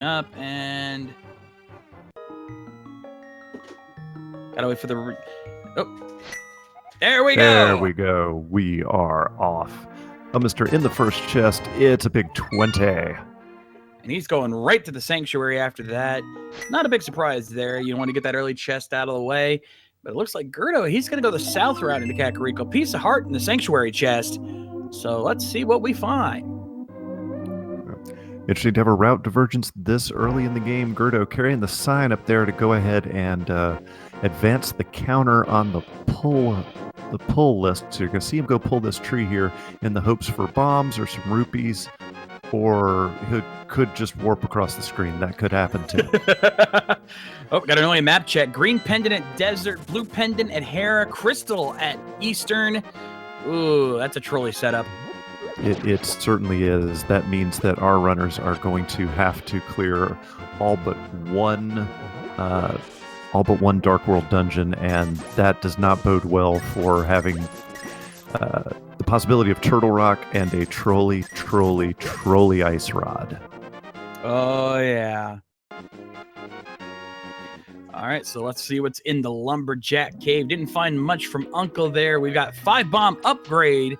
up and gotta wait for the. Oh, there we go. There we go. We are off. Elminster in the first chest. It's a big 20. And he's going right to the sanctuary after that. Not a big surprise there. You want to get that early chest out of the way. But it looks like g3rd0, he's going to go the south route into Kakariko. Piece of heart in the sanctuary chest. So let's see what we find. Interesting to have a route divergence this early in the game. g3rd0 carrying the sign up there to go ahead and advance the counter on the pull list. So you're going to see him go pull this tree here in the hopes for bombs or some rupees. Or he could just warp across the screen. That could happen too. Oh, got an early map check. Green pendant at Desert, blue pendant at Hera, crystal at Eastern. Ooh, that's a trolley setup. It certainly is. That means that our runners are going to have to clear all but one Dark World dungeon, and that does not bode well for having the possibility of Turtle Rock and a trolley ice rod. Oh, yeah. All right, so let's see what's in the Lumberjack Cave. Didn't find much from Uncle there. We've got 5-bomb upgrade,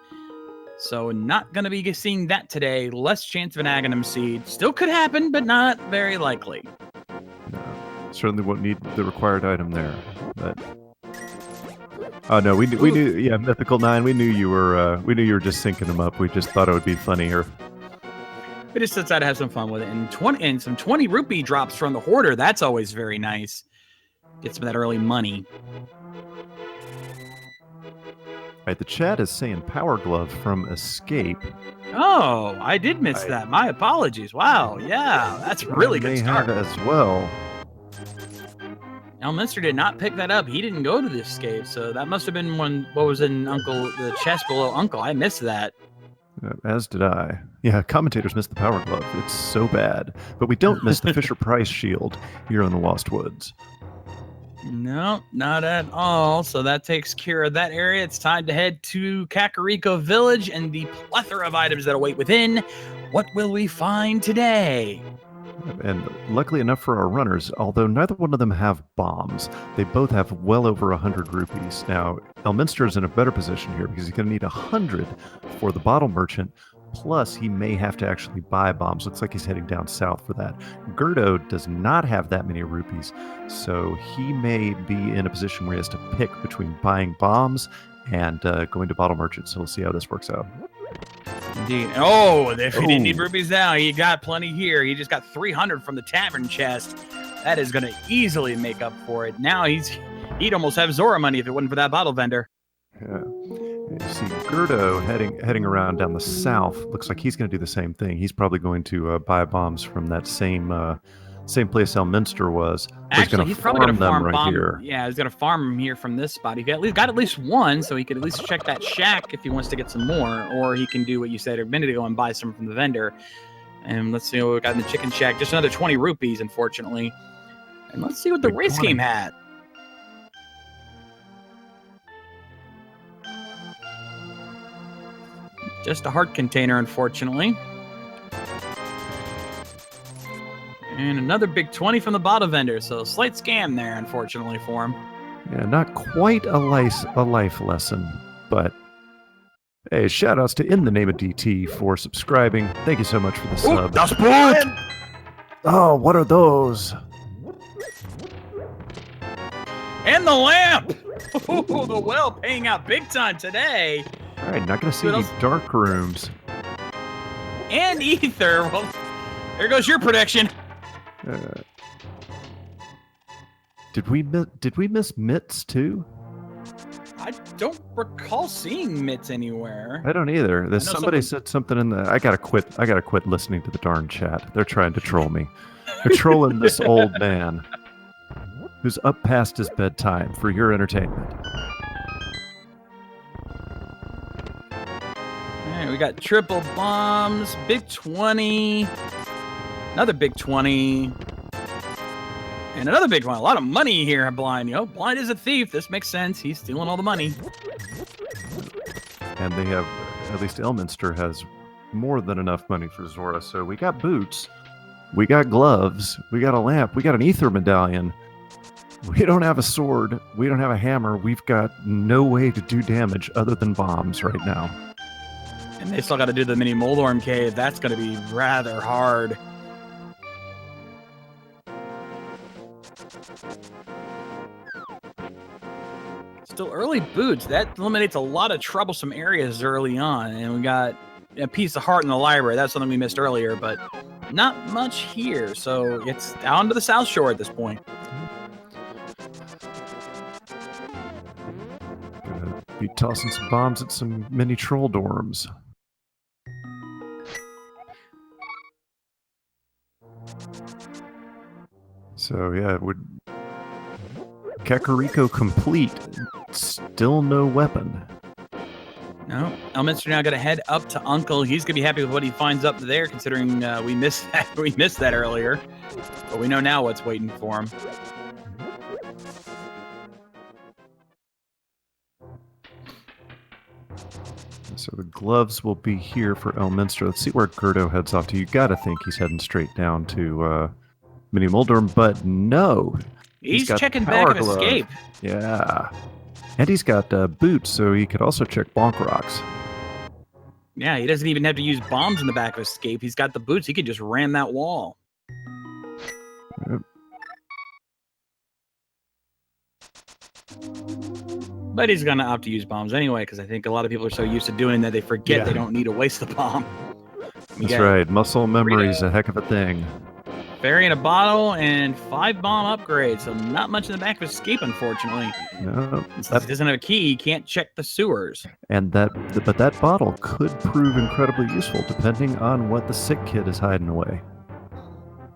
so not going to be seeing that today. Less chance of an Aghanim Seed. Still could happen, but not very likely. No, certainly won't need the required item there, but... Oh no, we knew. Yeah, Mythical 9. We knew you were just syncing them up. We just thought it would be funnier. We just decided to have some fun with it, and some 20 rupee drops from the hoarder. That's always very nice. Get some of that early money. Right, the chat is saying Power Glove from Escape. Oh, I did miss that. My apologies. Wow, yeah, that's really good start. May have as well. Elminster did not pick that up. He didn't go to the escape, so that must have been what was in the chest below Uncle. I missed that. As did I. Yeah, commentators missed the Power Glove. It's so bad. But we don't miss the Fisher-Price shield here in the Lost Woods. No, not at all. So that takes care of that area. It's time to head to Kakariko Village and the plethora of items that await within. What will we find today? And luckily enough for our runners, although neither one of them have bombs, they both have well over 100 rupees. Now, Elminster is in a better position here because he's going to need 100 for the bottle merchant, plus he may have to actually buy bombs. Looks like he's heading down south for that. g3rd0 does not have that many rupees, so he may be in a position where he has to pick between buying bombs and going to bottle merchant. So we'll see how this works out. Indeed. Oh, if he didn't need rupees now, he got plenty here. He just got 300 from the tavern chest. That is going to easily make up for it. Now he'd almost have Zora money if it wasn't for that bottle vendor. Yeah. You see g3rd0 heading around down the south. Looks like he's going to do the same thing. He's probably going to buy bombs from that same place Elminster was. Actually, he's probably going to farm them bomb. Here. Yeah, he's going to farm them here from this spot. He got at least one, so he could at least check that shack if he wants to get some more, or he can do what you said a minute ago and buy some from the vendor. And let's see what we got in the chicken shack. Just another 20 rupees, unfortunately. And let's see what the race game had. Just a heart container, unfortunately. And another big 20 from the bottle vendor, so slight scam there, unfortunately, for him. Yeah, not quite a life lesson, but hey, shout-outs to In the Name of DT for subscribing. Thank you so much for the sub. Das Boot! Oh, what are those? And the lamp! Oh, the well paying out big time today. All right, not going to see any dark rooms. And ether. Well, there goes your prediction. Did we miss Mitts too? I don't recall seeing Mitts anywhere. I don't either. Somebody said something in the. I gotta quit listening to the darn chat. They're trying to troll me. They're trolling this old man who's up past his bedtime for your entertainment. All right, we got triple bombs, big 20. Another big 20. And another big one. A lot of money here, Blind. Blind is a thief. This makes sense. He's stealing all the money. And they have, at least Elminster has more than enough money for Zora. So we got boots. We got gloves. We got a lamp. We got an ether medallion. We don't have a sword. We don't have a hammer. We've got no way to do damage other than bombs right now. And they still got to do the mini Moldorm cave. That's going to be rather hard. Still early boots. That eliminates a lot of troublesome areas early on. And we got a piece of heart in the library. That's something we missed earlier, but not much here. So it's down to the South Shore at this point. Gonna be tossing some bombs at some mini troll dorms. So yeah, it would Kakariko complete. Still no weapon. No, Elminster now got to head up to Uncle. He's gonna be happy with what he finds up there, considering we missed that. We missed that earlier, but we know now what's waiting for him. So the gloves will be here for Elminster. Let's see where g3rd0 heads off to. You gotta think he's heading straight down to Mini Moldorm, but no. He's checking back at escape. Yeah. And he's got boots, so he could also check bonk rocks. Yeah, he doesn't even have to use bombs in the back of escape. He's got the boots. He could just ram that wall. Yep. But he's going to opt to use bombs anyway, because I think a lot of people are so used to doing that they forget they don't need to waste the bomb. That's right. Muscle memory is a heck of a thing. Fairy in a bottle and 5 bomb upgrades, so not much in the back of escape, unfortunately. No, Since he doesn't have a key, he can't check the sewers. And but that bottle could prove incredibly useful depending on what the sick kid is hiding away.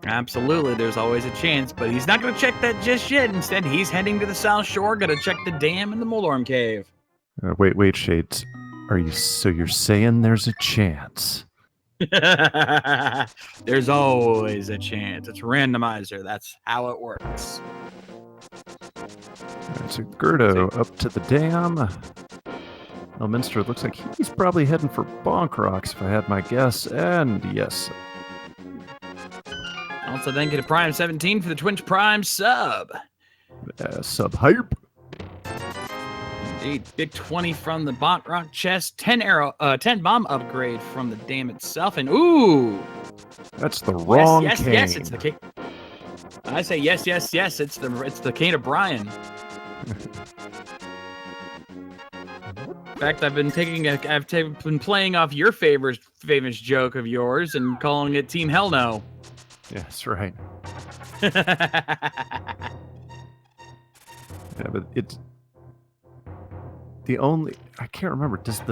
Absolutely, there's always a chance, but he's not going to check that just yet. Instead, he's heading to the South Shore, going to check the dam and the Moldorm cave. Wait, Shades. You're saying there's a chance? There's always a chance. It's Randomizer. That's how it works. Right, so g3rd0 up to the dam. Elminster looks like he's probably heading for bonk rocks if I had my guess. And yes. Also, thank you to Prime 17 for the Twitch Prime sub. Sub hype. Indeed, big 20 from the bot rock chest, 10 bomb upgrade from the dam itself, and ooh, that's the wrong cane. Yes, it's the cane. I say yes, it's the cane of Brian. In fact, I've been been playing off your famous joke of yours and calling it Team Hell No. Yeah, that's right. Yeah, but it's the only. I can't remember. Does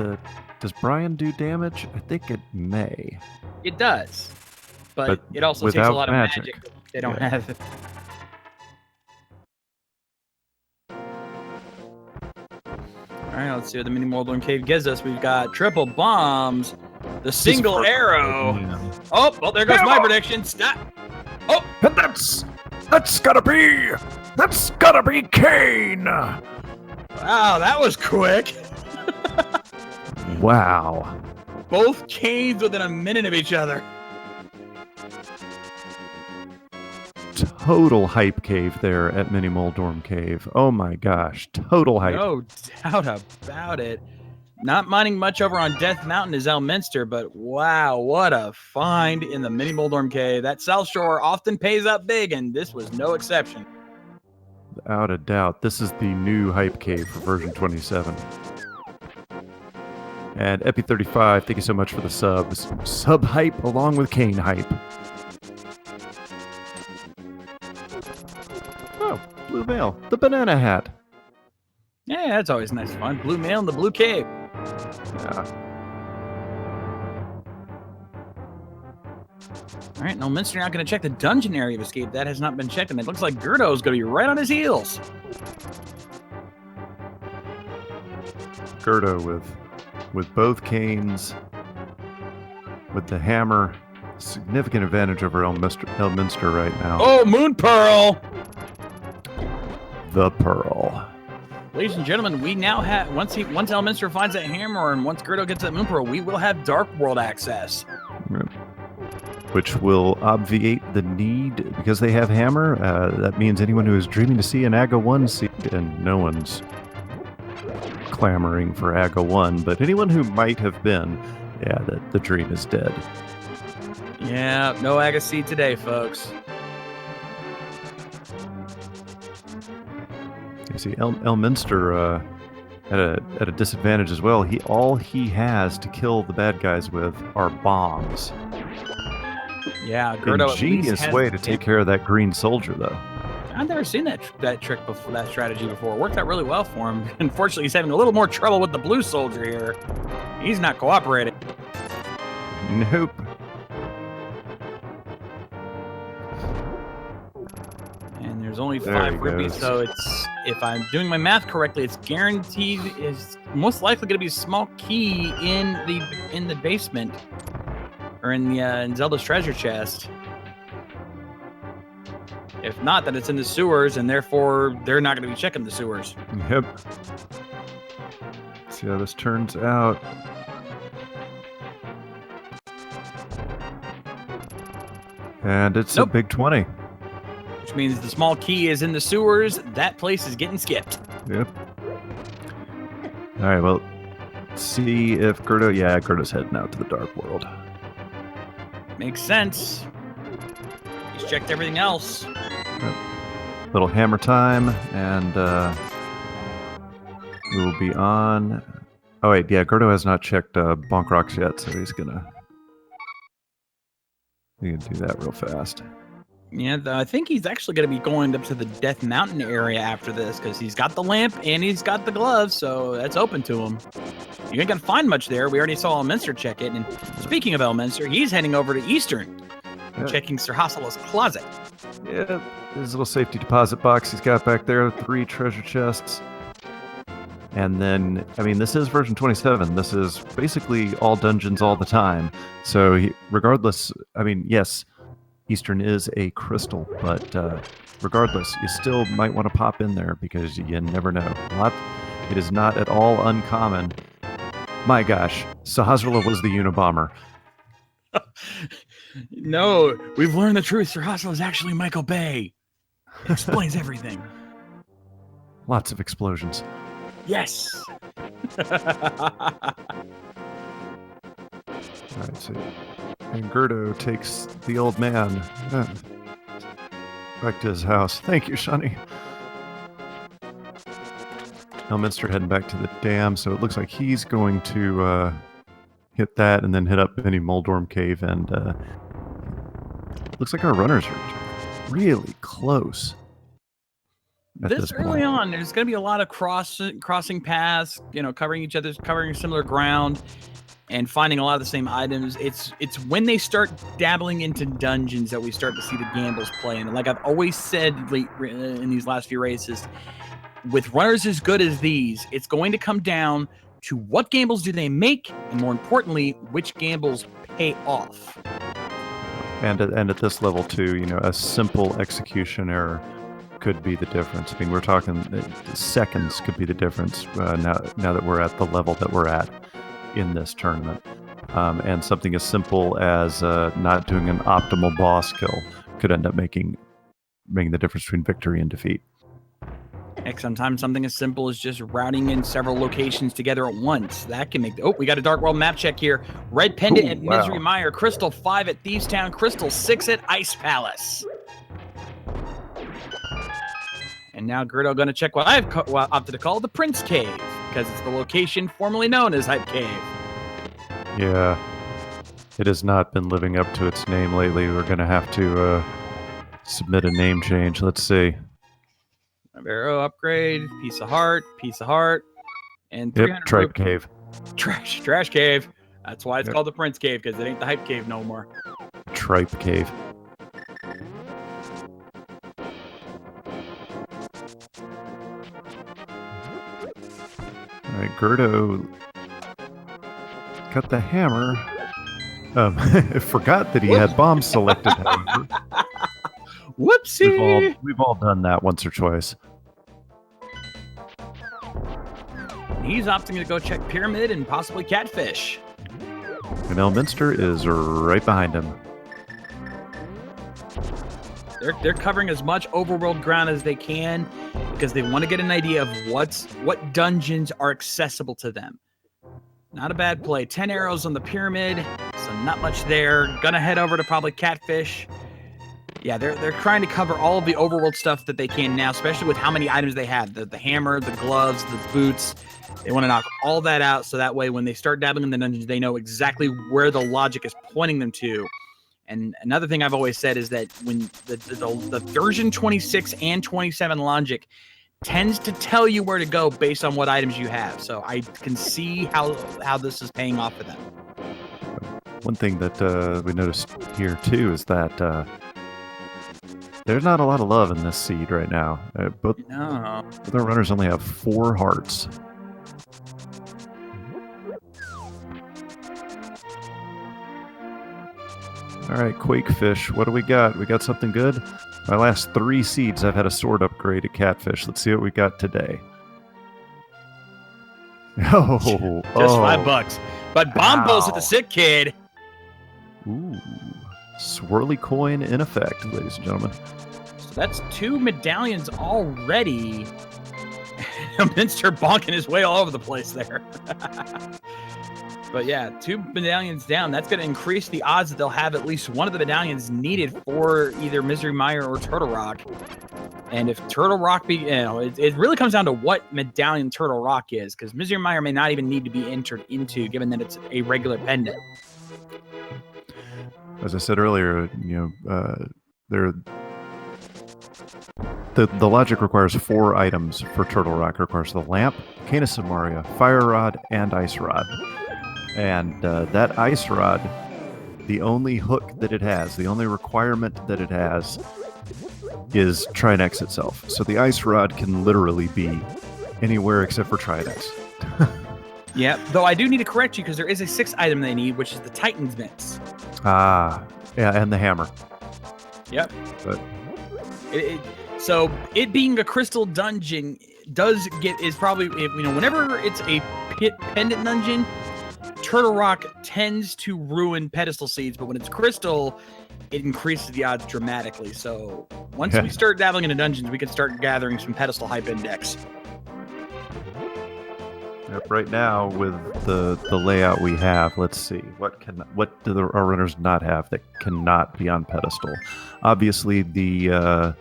Brian do damage? I think it may. It does, but it also takes a lot of magic. They don't have it. All right, let's see what the mini Moldorm cave gives us. We've got triple bombs, the single arrow. Oh, well, there goes my prediction. Stop. Oh, and that's gotta be Kane. Wow, that was quick. Wow. Both canes within a minute of each other. Total hype cave there at Mini Moldorm Cave. Oh my gosh, total hype. No doubt about it. Not mining much over on Death Mountain is Elminster, but wow, what a find in the Mini Moldorm Cave. That South Shore often pays up big, and this was no exception. Without a doubt, this is the new hype cave for version 27. And Epi35, thank you so much for the subs. Sub hype along with Kane hype. Oh, blue mail, the banana hat. Yeah, that's always nice fun. Blue mail in the blue cave. Yeah. All right, Elminster not going to check the dungeon area of escape. That has not been checked, and it looks like g3rd0 is going to be right on his heels. g3rd0 with both canes, with the hammer, significant advantage over Elminster right now. Oh, Moon Pearl! The Pearl. Ladies and gentlemen, we now have once Elminster finds that hammer and once g3rd0 gets that Moon Pearl, we will have Dark World access. Yep. which will obviate the need, because they have hammer. That means anyone who is dreaming to see an AGA 1 seed, and no one's clamoring for AGA 1, but anyone who might have been, yeah, the dream is dead. Yeah, no AGA seed today, folks. You see, Elminster at a disadvantage as well. All he has to kill the bad guys with are bombs. Yeah, g3rd0 ingenious way to take care of that green soldier, though. I've never seen that trick before, that strategy before. It worked out really well for him. Unfortunately, he's having a little more trouble with the blue soldier here. He's not cooperating. Nope. And there's only 5 rupees, so it's, if I'm doing my math correctly, it's guaranteed, is most likely going to be a small key in the basement, or in the in Zelda's treasure chest. If not, then it's in the sewers, and therefore they're not going to be checking the sewers. Yep. See how this turns out. And it's a big 20. Which means the small key is in the sewers. That place is getting skipped. Yep. All right, well, let's see if g3rd0... Yeah, g3rd0's heading out to the Dark World. Makes sense. He's checked everything else. Little hammer time, and we will be on... Oh, wait, yeah, g3rd0 has not checked Bonk Rocks yet, so he's gonna do that real fast. Yeah, I think he's actually going to be going up to the Death Mountain area after this, because he's got the lamp and he's got the gloves, so that's open to him. You ain't going to find much there. We already saw Elminster check it, and speaking of Elminster, he's heading over to Eastern, checking Sir Hassela's closet. Yeah, his little safety deposit box he's got back there, 3 treasure chests. And then, I mean, this is version 27. This is basically all dungeons all the time. So regardless, I mean, yes, Eastern is a crystal, but regardless, you still might want to pop in there because you never know. It is not at all uncommon. My gosh, Sahasrahla was the Unabomber. No, we've learned the truth. Sir Hassel is actually Michael Bay. It explains everything. Lots of explosions. Yes. All right, so and g3rd0 takes the old man back to his house. Thank you, Shani. Elminster heading back to the dam, so it looks like he's going to hit that and then hit up Benny Moldorm Cave, and looks like our runners are really close. This early on, there's going to be a lot of crossing paths, covering similar ground, and finding a lot of the same items. It's when they start dabbling into dungeons that we start to see the gambles play. And like I've always said in these last few races, with runners as good as these, it's going to come down to what gambles do they make, and more importantly, which gambles pay off. And at this level too, a simple execution error could be the difference. I mean, we're talking seconds could be the difference now that we're at the level that we're at in this tournament. And something as simple as not doing an optimal boss kill could end up making the difference between victory and defeat. Heck, sometimes something as simple as just routing in several locations together at once. That can make... Oh, we got a Dark World map check here. Red Pendant at Misery Mire, Crystal 5 at Thieves Town, Crystal 6 at Ice Palace. And now g3rd0 going to check what I've opted to call the Prince Cave, because it's the location formerly known as Hype Cave. Yeah, it has not been living up to its name lately. We're going to have to submit a name change. Let's see. Arrow upgrade, piece of heart, and 300 Tripe Cave. Trash Cave. That's why it's called the Prince Cave, because it ain't the Hype Cave no more. Tripe Cave. All right, g3rd0 got the hammer. Forgot that he had bombs selected, however. Whoopsie! We've all done that once or twice. He's opting to go check Pyramid and possibly Catfish. And Elminster is right behind him. They're covering as much overworld ground as they can because they want to get an idea of what dungeons are accessible to them. Not a bad play. 10 arrows on the pyramid, so not much there. Gonna head over to probably Catfish. Yeah, they're trying to cover all of the overworld stuff that they can now, especially with how many items they have. The hammer, the gloves, the boots. They want to knock all that out so that way when they start dabbling in the dungeons, they know exactly where the logic is pointing them to. And another thing I've always said is that when the version 26 and 27 logic tends to tell you where to go based on what items you have. So I can see how this is paying off for them. One thing that we noticed here, too, is that there's not a lot of love in this seed right now. Both the runners only have 4 hearts. All right, Quakefish, what do we got? We got something good? My last 3 seeds, I've had a sword upgrade at Catfish. Let's see what we got today. Oh, just $5. But bombos at the sick kid. Ooh, swirly coin in effect, ladies and gentlemen. So that's 2 medallions already. Elminster bonking his way all over the place there. But yeah, 2 medallions down. That's going to increase the odds that they'll have at least one of the medallions needed for either Misery Mire or Turtle Rock. And if Turtle Rock it really comes down to what medallion Turtle Rock is, because Misery Mire may not even need to be entered into, given that it's a regular pendant. As I said earlier, the logic requires 4 items for Turtle Rock. It requires the lamp, Canis Maria, Fire Rod, and Ice Rod. And that Ice Rod, the only hook that it has, the only requirement that it has, is Trinex itself. So the Ice Rod can literally be anywhere except for Trinex. Yeah, though I do need to correct you because there is a 6th item they need, which is the Titan's Mitts. Ah, yeah, and the hammer. Yep. But so it being a crystal dungeon is probably, whenever it's a pendant dungeon, Turtle Rock tends to ruin pedestal seeds, but when it's crystal, it increases the odds dramatically. So once we start dabbling into dungeons, we can start gathering some pedestal hype index. Yep, right now, with the layout we have, let's see. What do our runners not have that cannot be on pedestal? Obviously, the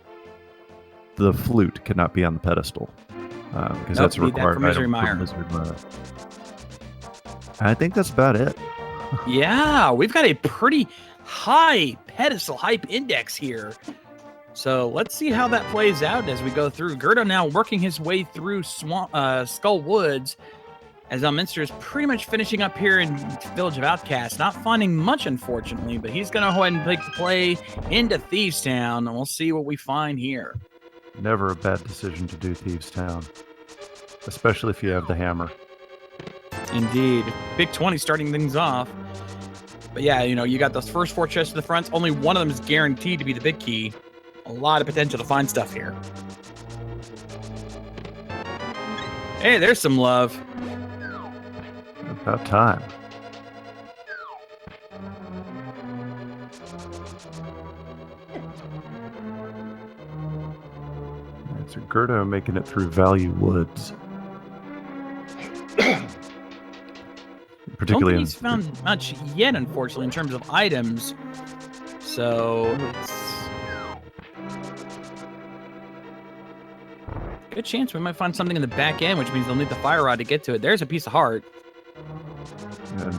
flute cannot be on the pedestal. Because that's a required item for Misery Mire. I think that's about it. Yeah, we've got a pretty high pedestal hype index here. So let's see how that plays out as we go through. g3rd0 now working his way through Skull Woods, as Elminster is pretty much finishing up here in Village of Outcasts. Not finding much, unfortunately, but he's going to go ahead and take the play into Thieves Town, and we'll see what we find here. Never a bad decision to do Thieves Town, especially if you have the hammer. Indeed. Big 20 starting things off. But yeah, you got those first 4 chests to the front. Only one of them is guaranteed to be the big key. A lot of potential to find stuff here. Hey, there's some love. About time. So g3rd0 making it through Value Woods. Particularly, I don't think he's found much yet, unfortunately, in terms of items. So good chance we might find something in the back end, which means they'll need the fire rod to get to it. There's a piece of heart.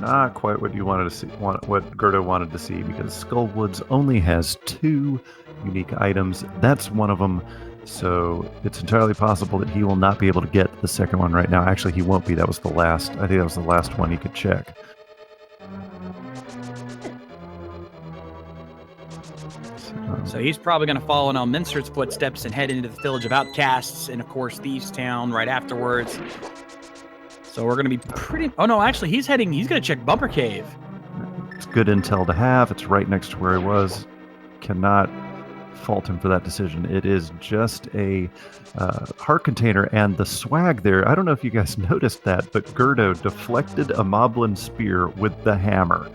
Not quite what you wanted to see. What g3rd0 wanted to see, because Skull Woods only has 2 unique items. That's one of them. So it's entirely possible that he will not be able to get the second one right now. Actually, he won't be. That was the last. I think that was the last one he could check. So he's probably going to follow in Elminster's footsteps and head into the Village of Outcasts, and of course Thieves Town right afterwards. So we're going to be pretty. Oh no, actually, he's going to check Bumper Cave. It's good intel to have. It's right next to where he was. Cannot fault him for that decision. It is just a heart container, and the swag there, I don't know if you guys noticed that, but g3rd0 deflected a Moblin spear with the hammer.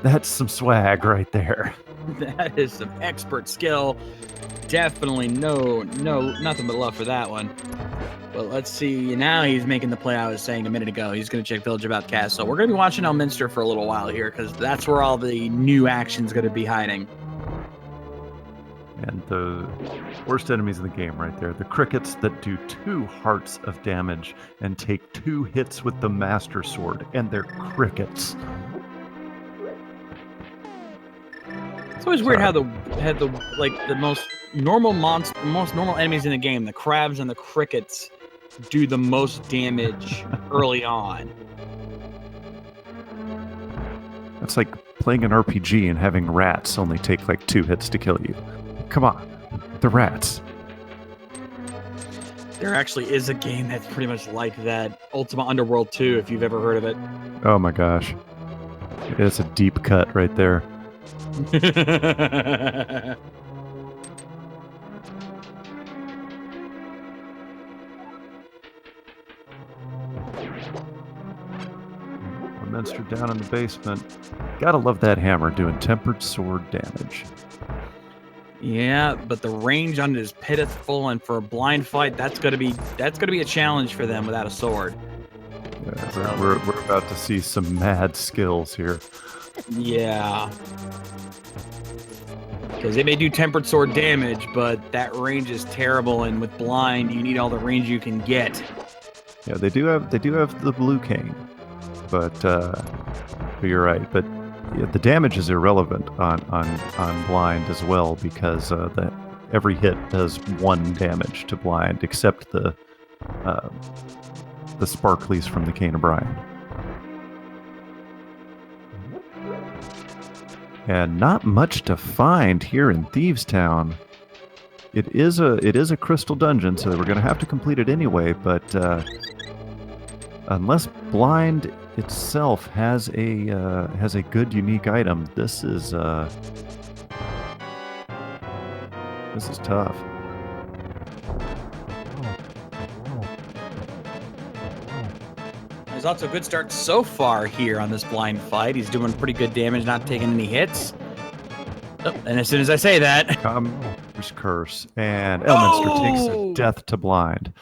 That's some swag right there. That is some expert skill. Definitely nothing but love for that one. But let's see. Now he's making the play I was saying a minute ago. He's going to check Village About Castle. We're going to be watching Elminster for a little while here because that's where all the new action's going to be hiding. And the worst enemies in the game right there. The crickets that do 2 hearts of damage and take 2 hits with the Master Sword. And they're crickets. It's always weird how the most normal enemies in the game, the crabs and the crickets, do the most damage early on. It's like playing an RPG and having rats only take like 2 hits to kill you. Come on, the rats. There actually is a game that's pretty much like that, Ultima Underworld 2, if you've ever heard of it. Oh my gosh. It's a deep cut right there. Elminster down in the basement. Gotta love that hammer doing tempered sword damage. Yeah, but the range on it is pitiful, and for a blind fight, that's gonna be a challenge for them without a sword. Yeah, we're about to see some mad skills here. Yeah. Because they may do tempered sword damage, but that range is terrible, and with blind, you need all the range you can get. Yeah, they do have the blue cane, but you're right. But yeah, the damage is irrelevant on blind as well because every hit does 1 damage to blind, except the sparklies from the Cane of Brian. And not much to find here in Thieves Town. It is a crystal dungeon, so we're going to have to complete it anyway. But unless blind itself has a good unique item, this is tough. There's also a good start so far here on this blind fight. He's doing pretty good damage, not taking any hits. Oh, and as soon as I say that... Commander's Curse. And Elminster takes a death to blind.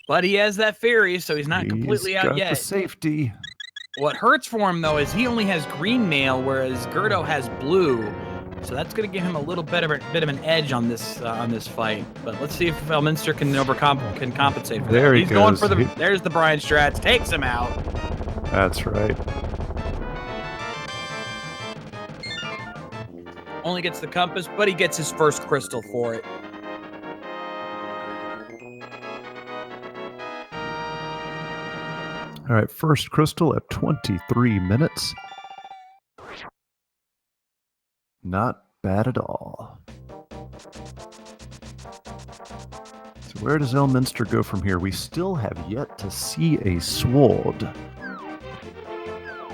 But he has that fairy, so he's not completely out yet. The safety. What hurts for him, though, is he only has green mail, whereas g3rd0 has blue. So that's going to give him a little bit of an edge on this fight. But let's see if Elminster can compensate for that. There he He's goes. going for there's the Brian Strats, takes him out. That's right. Only gets the compass, but he gets his first crystal for it. All right, first crystal at 23 minutes. Not bad at all. So where does Elminster go from here? We still have yet to see a sword.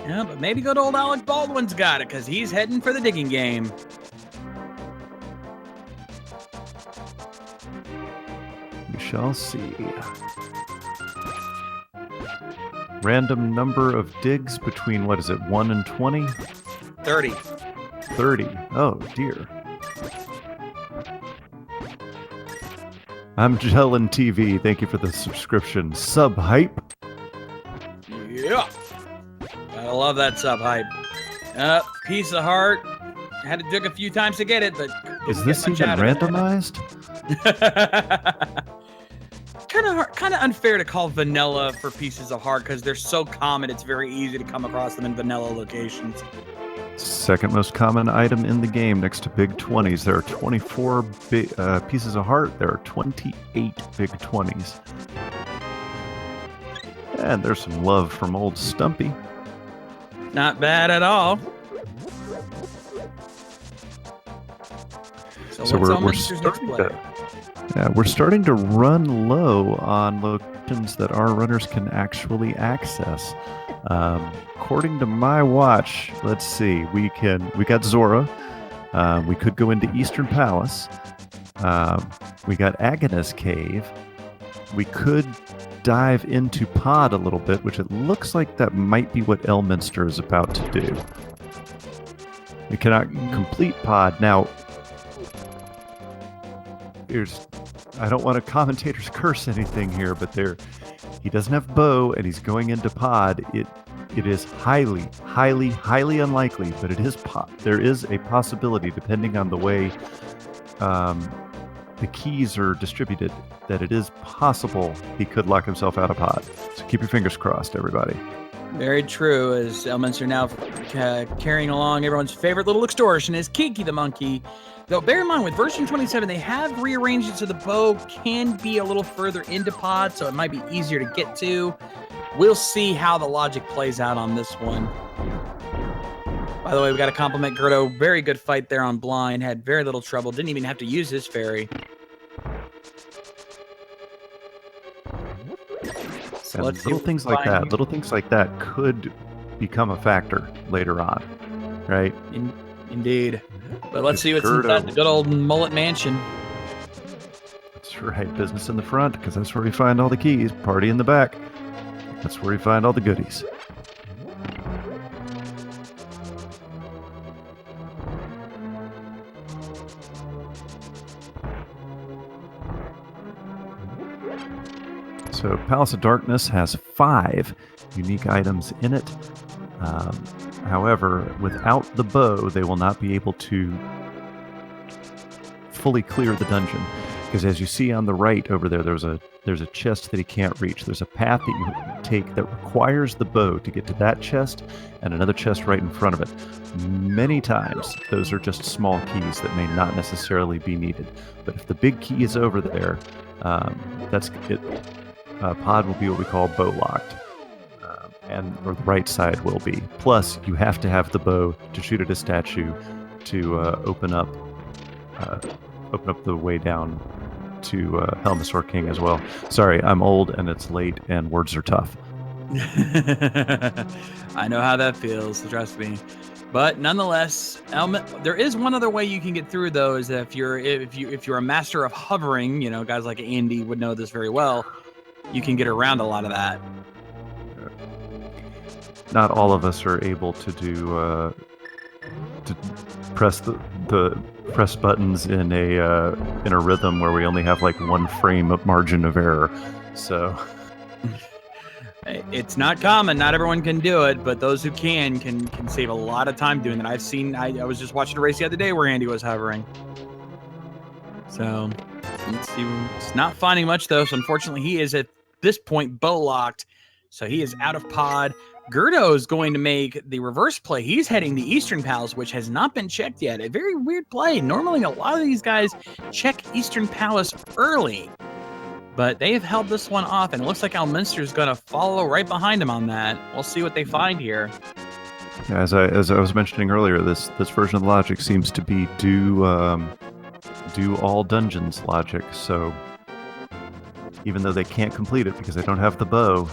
Yeah, but maybe good old Alec Baldwin's got it, because he's heading for the digging game. We shall see. Random number of digs between, 1 and 20? 30. 30. Oh, dear. I'm Jellin TV. Thank you for the subscription. Sub hype. Yeah. Gotta love that sub hype. Piece of heart. Had to dig a few times to get it, but is this even randomized? Kind of unfair to call vanilla for pieces of heart because they're so common. It's very easy to come across them in vanilla locations. Second most common item in the game next to big 20s. There are 24 pieces of heart. There are 28 big 20s. And there's some love from old Stumpy. Not bad at all. So we're starting to run low on locations that our runners can actually access. According to my watch, let's see. We got Zora. We could go into Eastern Palace. We got Agonis Cave. We could dive into Pod a little bit, which it looks like that might be what Elminster is about to do. It cannot complete pod. Now, I don't want a commentator's curse anything here, but he doesn't have bow and he's going into pod. It is highly, highly, highly unlikely, but there is a possibility, depending on the way the keys are distributed, that it is possible he could lock himself out of pod. So keep your fingers crossed, everybody. Very true, as Elminster now carrying along everyone's favorite little extortionist, Kiki the monkey. Though bear in mind, with version 27, they have rearranged it so the bow can be a little further into pod, so it might be easier to get to. We'll see how the logic plays out on this one. By the way, we got to compliment g3rd0. Very good fight there on blind. Had very little trouble. Didn't even have to use his fairy. So little things like that could become a factor later on, right? Indeed. But let's see what's inside the good old mullet mansion. That's right. Business in the front, because that's where we find all the keys. Party in the back. That's where we find all the goodies. So Palace of Darkness has 5 unique items in it. However, without the bow, they will not be able to fully clear the dungeon. Because as you see on the right over there, there's a chest that he can't reach. There's a path that you take that requires the bow to get to that chest, and another chest right in front of it. Many times, those are just small keys that may not necessarily be needed. But if the big key is over there, that's it. Pod will be what we call bow locked, or the right side will be. Plus, you have to have the bow to shoot at a statue to open up the way down to Elminster King as well. Sorry, I'm old and it's late and words are tough. I know how that feels, trust me. But nonetheless, there is one other way you can get through though, is that if you're a master of hovering, guys like Andy would know this very well, you can get around a lot of that. Not all of us are able to do to press the press buttons in a rhythm where we only have like 1 frame of margin of error. So it's not common. Not everyone can do it, but those who can save a lot of time doing it. I was just watching a race the other day where Andy was hovering. So let's see. It's not finding much though. So unfortunately, he is at this point bow locked. So he is out of pod. g3rd0 is going to make the reverse play. He's heading the Eastern Palace, which has not been checked yet. A very weird play. Normally, a lot of these guys check Eastern Palace early, but they have held this one off, and it looks like Elminster is going to follow right behind him on that. We'll see what they find here. Yeah, as I was mentioning earlier, this version of the logic seems to be do all dungeons logic. So even though they can't complete it because they don't have the bow,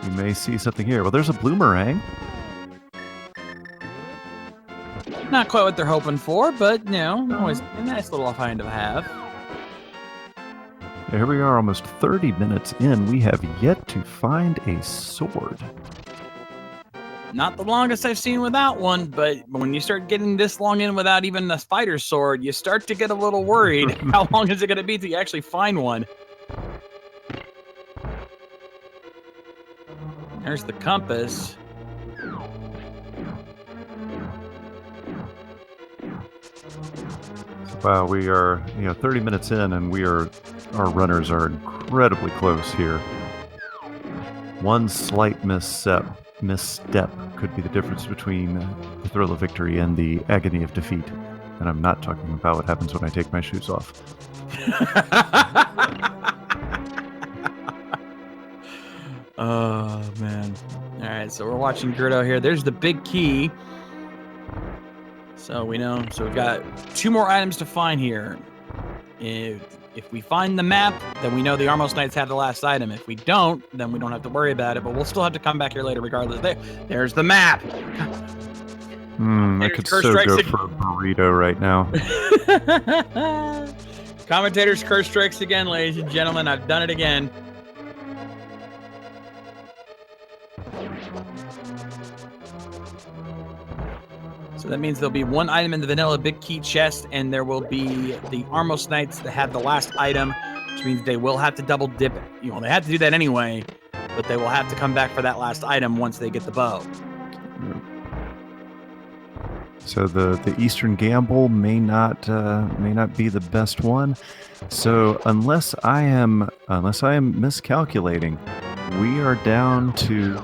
you may see something here. Well, there's a bloomerang. Not quite what they're hoping for, but, always a nice little find to have. Yeah, here we are, almost 30 minutes in. We have yet to find a sword. Not the longest I've seen without one, but when you start getting this long in without even a spider sword, you start to get a little worried. How long is it going to be till you actually find one? There's the compass. Wow, we are 30 minutes in, and our runners are incredibly close here. One slight misstep could be the difference between the thrill of victory and the agony of defeat. And I'm not talking about what happens when I take my shoes off. Oh, man. All right, so we're watching g3rd0 here. There's the big key. So we know. So we've got 2 more items to find here. If we find the map, then we know the Armos Knights have the last item. If we don't, then we don't have to worry about it. But we'll still have to come back here later regardless. There's the map. I could so go for a burrito right now. Commentator's curse strikes again, ladies and gentlemen. I've done it again. So So that means there'll be one item in the vanilla big key chest, and there will be the Armos Knights that have the last item, which means they will have to double dip it. You know, they have to do that anyway, but they will have to come back for that last item once they get the bow. So the Eastern Gamble may not be the best one. So unless I am miscalculating, we are down to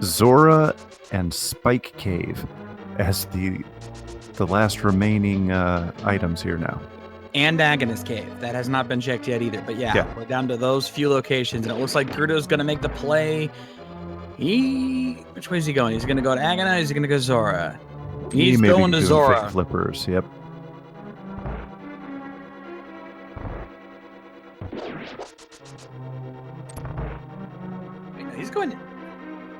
Zora and Spike Cave as the last remaining items here now. And Agonist Cave. That has not been checked yet either. But yeah, we're down to those few locations, and it looks like g3rd0's going to make the play. Which way is he going? He's going to go to Agonize, he's going to go Zora. He's going to Zora. Fake flippers, yep. Wait, he's going...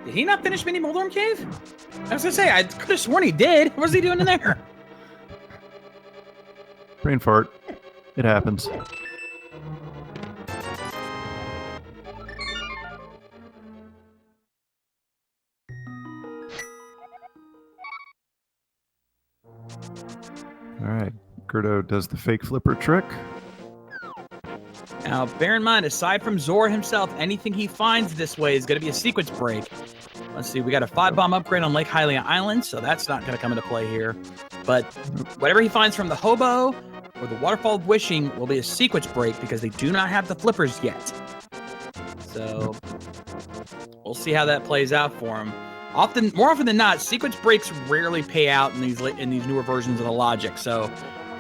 Did he not finish Mini Moldorm Cave? I was going to say, I could have sworn he did. What was he doing in there? Brain fart. It happens. All right, g3rd0 does the fake flipper trick. Now, bear in mind, aside from Zora himself, anything he finds this way is going to be a sequence break. Let's see, we got a 5-bomb upgrade on Lake Hylia Island, so that's not going to come into play here. But whatever he finds from the Hobo or the Waterfall of Wishing will be a sequence break because they do not have the flippers yet. So we'll see how that plays out for him. More often than not, sequence breaks rarely pay out in these newer versions of the logic. So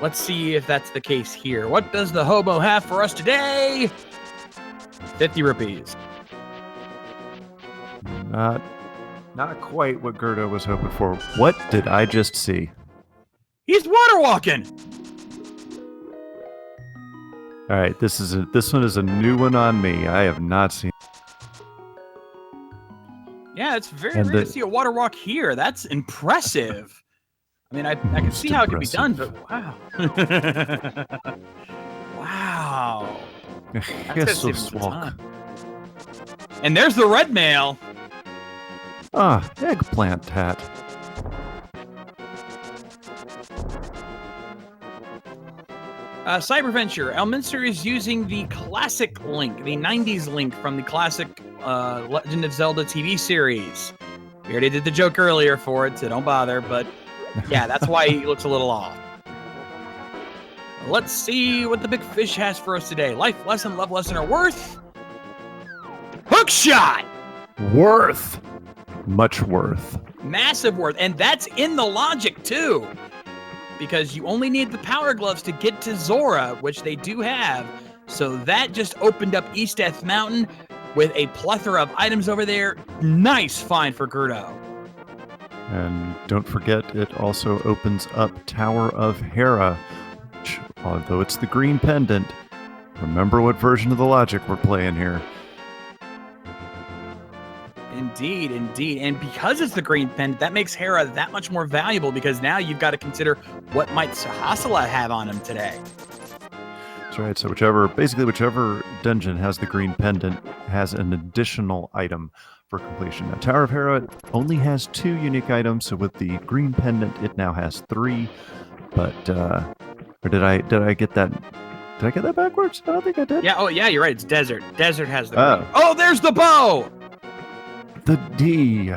let's see if that's the case here. What does the Hobo have for us today? 50 rupees. Not quite what g3rd0 was hoping for. What did I just see? He's water walking. All right, this one is a new one on me. I have not seen. Yeah, it's very rare to see a water walk here. That's impressive. I mean, I can see how it could be done, but wow. Wow. That's so swag. And there's the red mail. Ah, eggplant hat. Cyberventure. Elminster is using the classic link, the 90s link from the classic Legend of Zelda TV series. We already did the joke earlier for it, so don't bother, but yeah, that's why he looks a little off. Let's see what the big fish has for us today. Life lesson, love lesson, or worth? Hook shot! Worth. Much worth. Massive worth, and that's in the logic, too. Because you only need the power gloves to get to Zora, which they do have. So that just opened up East Death Mountain with a plethora of items over there. Nice find for g3rd0. And don't forget, it also opens up Tower of Hera, which, although it's the green pendant, remember what version of the logic we're playing here. Indeed, indeed. And because it's the green pendant, that makes Hera that much more valuable because now you've got to consider what might Sahasala have on him today. That's right. So whichever dungeon has the green pendant has an additional item for completion. Now, Tower of Hera only has 2 unique items, so with the green pendant, it now has 3. But or did I get that? Did I get that backwards? I don't think I did. Yeah. Oh, yeah. You're right. It's Desert. Desert has the green. Oh, there's the bow. The D.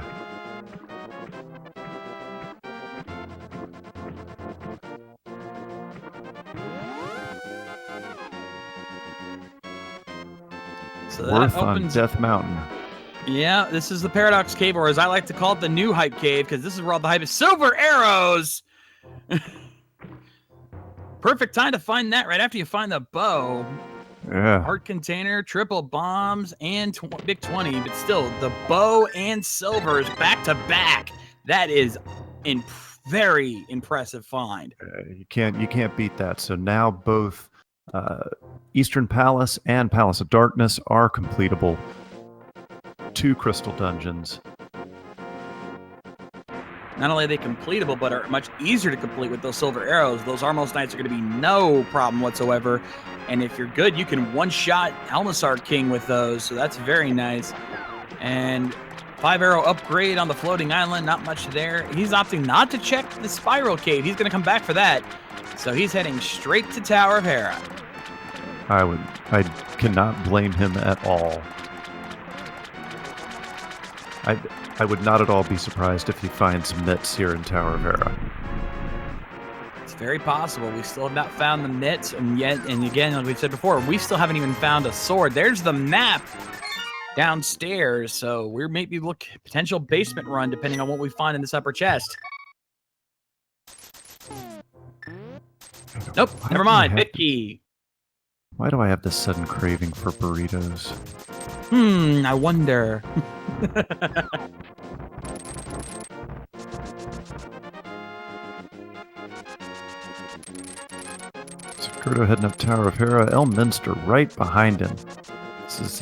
So Worth on Death Mountain. Yeah, this is the Paradox Cave, or as I like to call it, the new hype cave, because this is where all the hype is. Silver arrows! Perfect time to find that right after you find the bow. Yeah. Heart container, triple bombs, and big 20, but still, the bow and silvers back to back. That is very impressive find. You can't beat that. So now both Eastern Palace and Palace of Darkness are completable. 2 crystal dungeons. Not only are they completable, but are much easier to complete with those silver arrows. Those Armos Knights are going to be no problem whatsoever. And if you're good, you can one-shot Elminster King with those. So that's very nice. And 5-arrow upgrade on the floating island. Not much there. He's opting not to check the spiral cave. He's going to come back for that. So he's heading straight to Tower of Hera. I cannot blame him at all. I would not at all be surprised if he finds mitts here in Tower of Hera. It's very possible. We still have not found the mitts, and again, like we said before, we still haven't even found a sword. There's the map downstairs, so we're maybe potential basement run depending on what we find in this upper chest. Nope, never mind. Bit key. Why do I have this sudden craving for burritos? I wonder. So Gerdo heading up Tower of Hera, Elminster right behind him. This is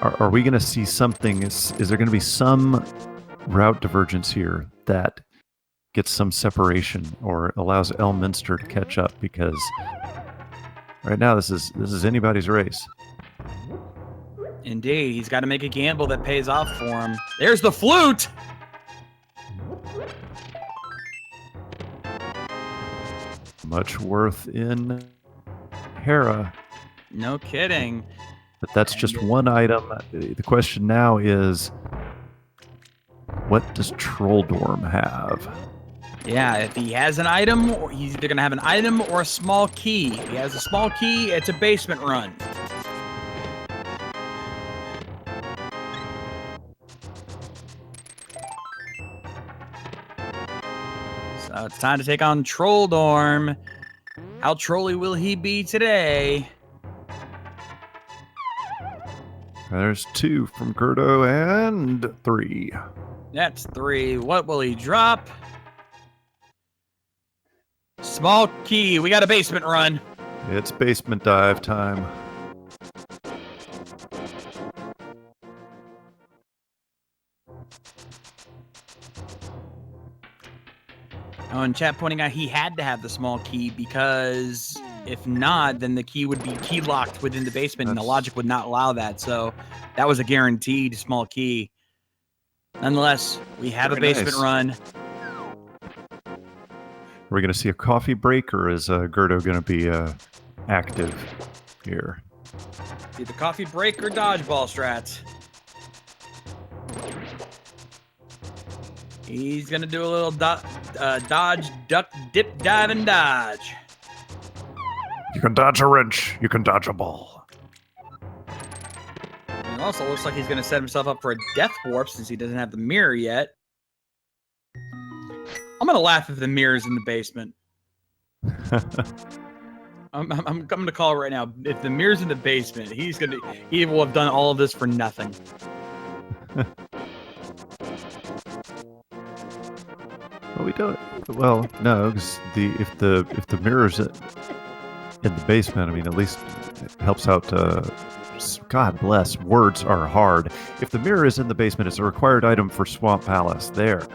are we going to see something? Is there going to be some route divergence here that gets some separation or allows Elminster to catch up? Because right now this is anybody's race. Indeed, he's got to make a gamble that pays off for him. There's the flute! Much worth in Hera. No kidding. But that's just one item. The question now is, what does Trolldorm have? Yeah, if he has an item, he's either going to have an item or a small key. If he has a small key, it's a basement run. So it's time to take on Trolldorm. How trolly will he be today? There's 2 from Gerdo and 3. That's 3. What will he drop? Small key. We got a basement run. It's basement dive time. Oh, and chat pointing out he had to have the small key because if not, then the key would be key locked within the basement and the logic would not allow that. So that was a guaranteed small key. Nonetheless, we have a basement run. Are we going to see a coffee break, or is Gerdo going to be active here? Either coffee break or dodgeball strats. He's going to do a little dodge, duck, dip, dive, and dodge. You can dodge a wrench. You can dodge a ball. And it also looks like he's going to set himself up for a death warp since he doesn't have the mirror yet. I'm going to laugh if the mirror's in the basement. I'm coming to call right now. If the mirror's in the basement, he will have done all of this for nothing. Well, we don't. Well, no, because if the mirror's in the basement, I mean, at least it helps out. God bless. Words are hard. If the mirror is in the basement, it's a required item for Swamp Palace. There.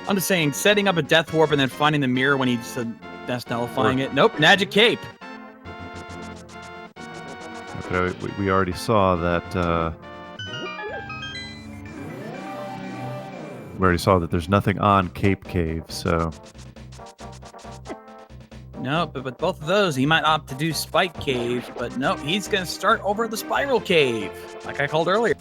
I'm just saying, setting up a death warp and then finding the mirror when he's that's nullifying it. Nope, magic cape. But we already saw that. We already saw that there's nothing on Cape Cave, so. No, but with both of those, he might opt to do Spike Cave, but no, he's going to start over at the Spiral Cave, like I called earlier.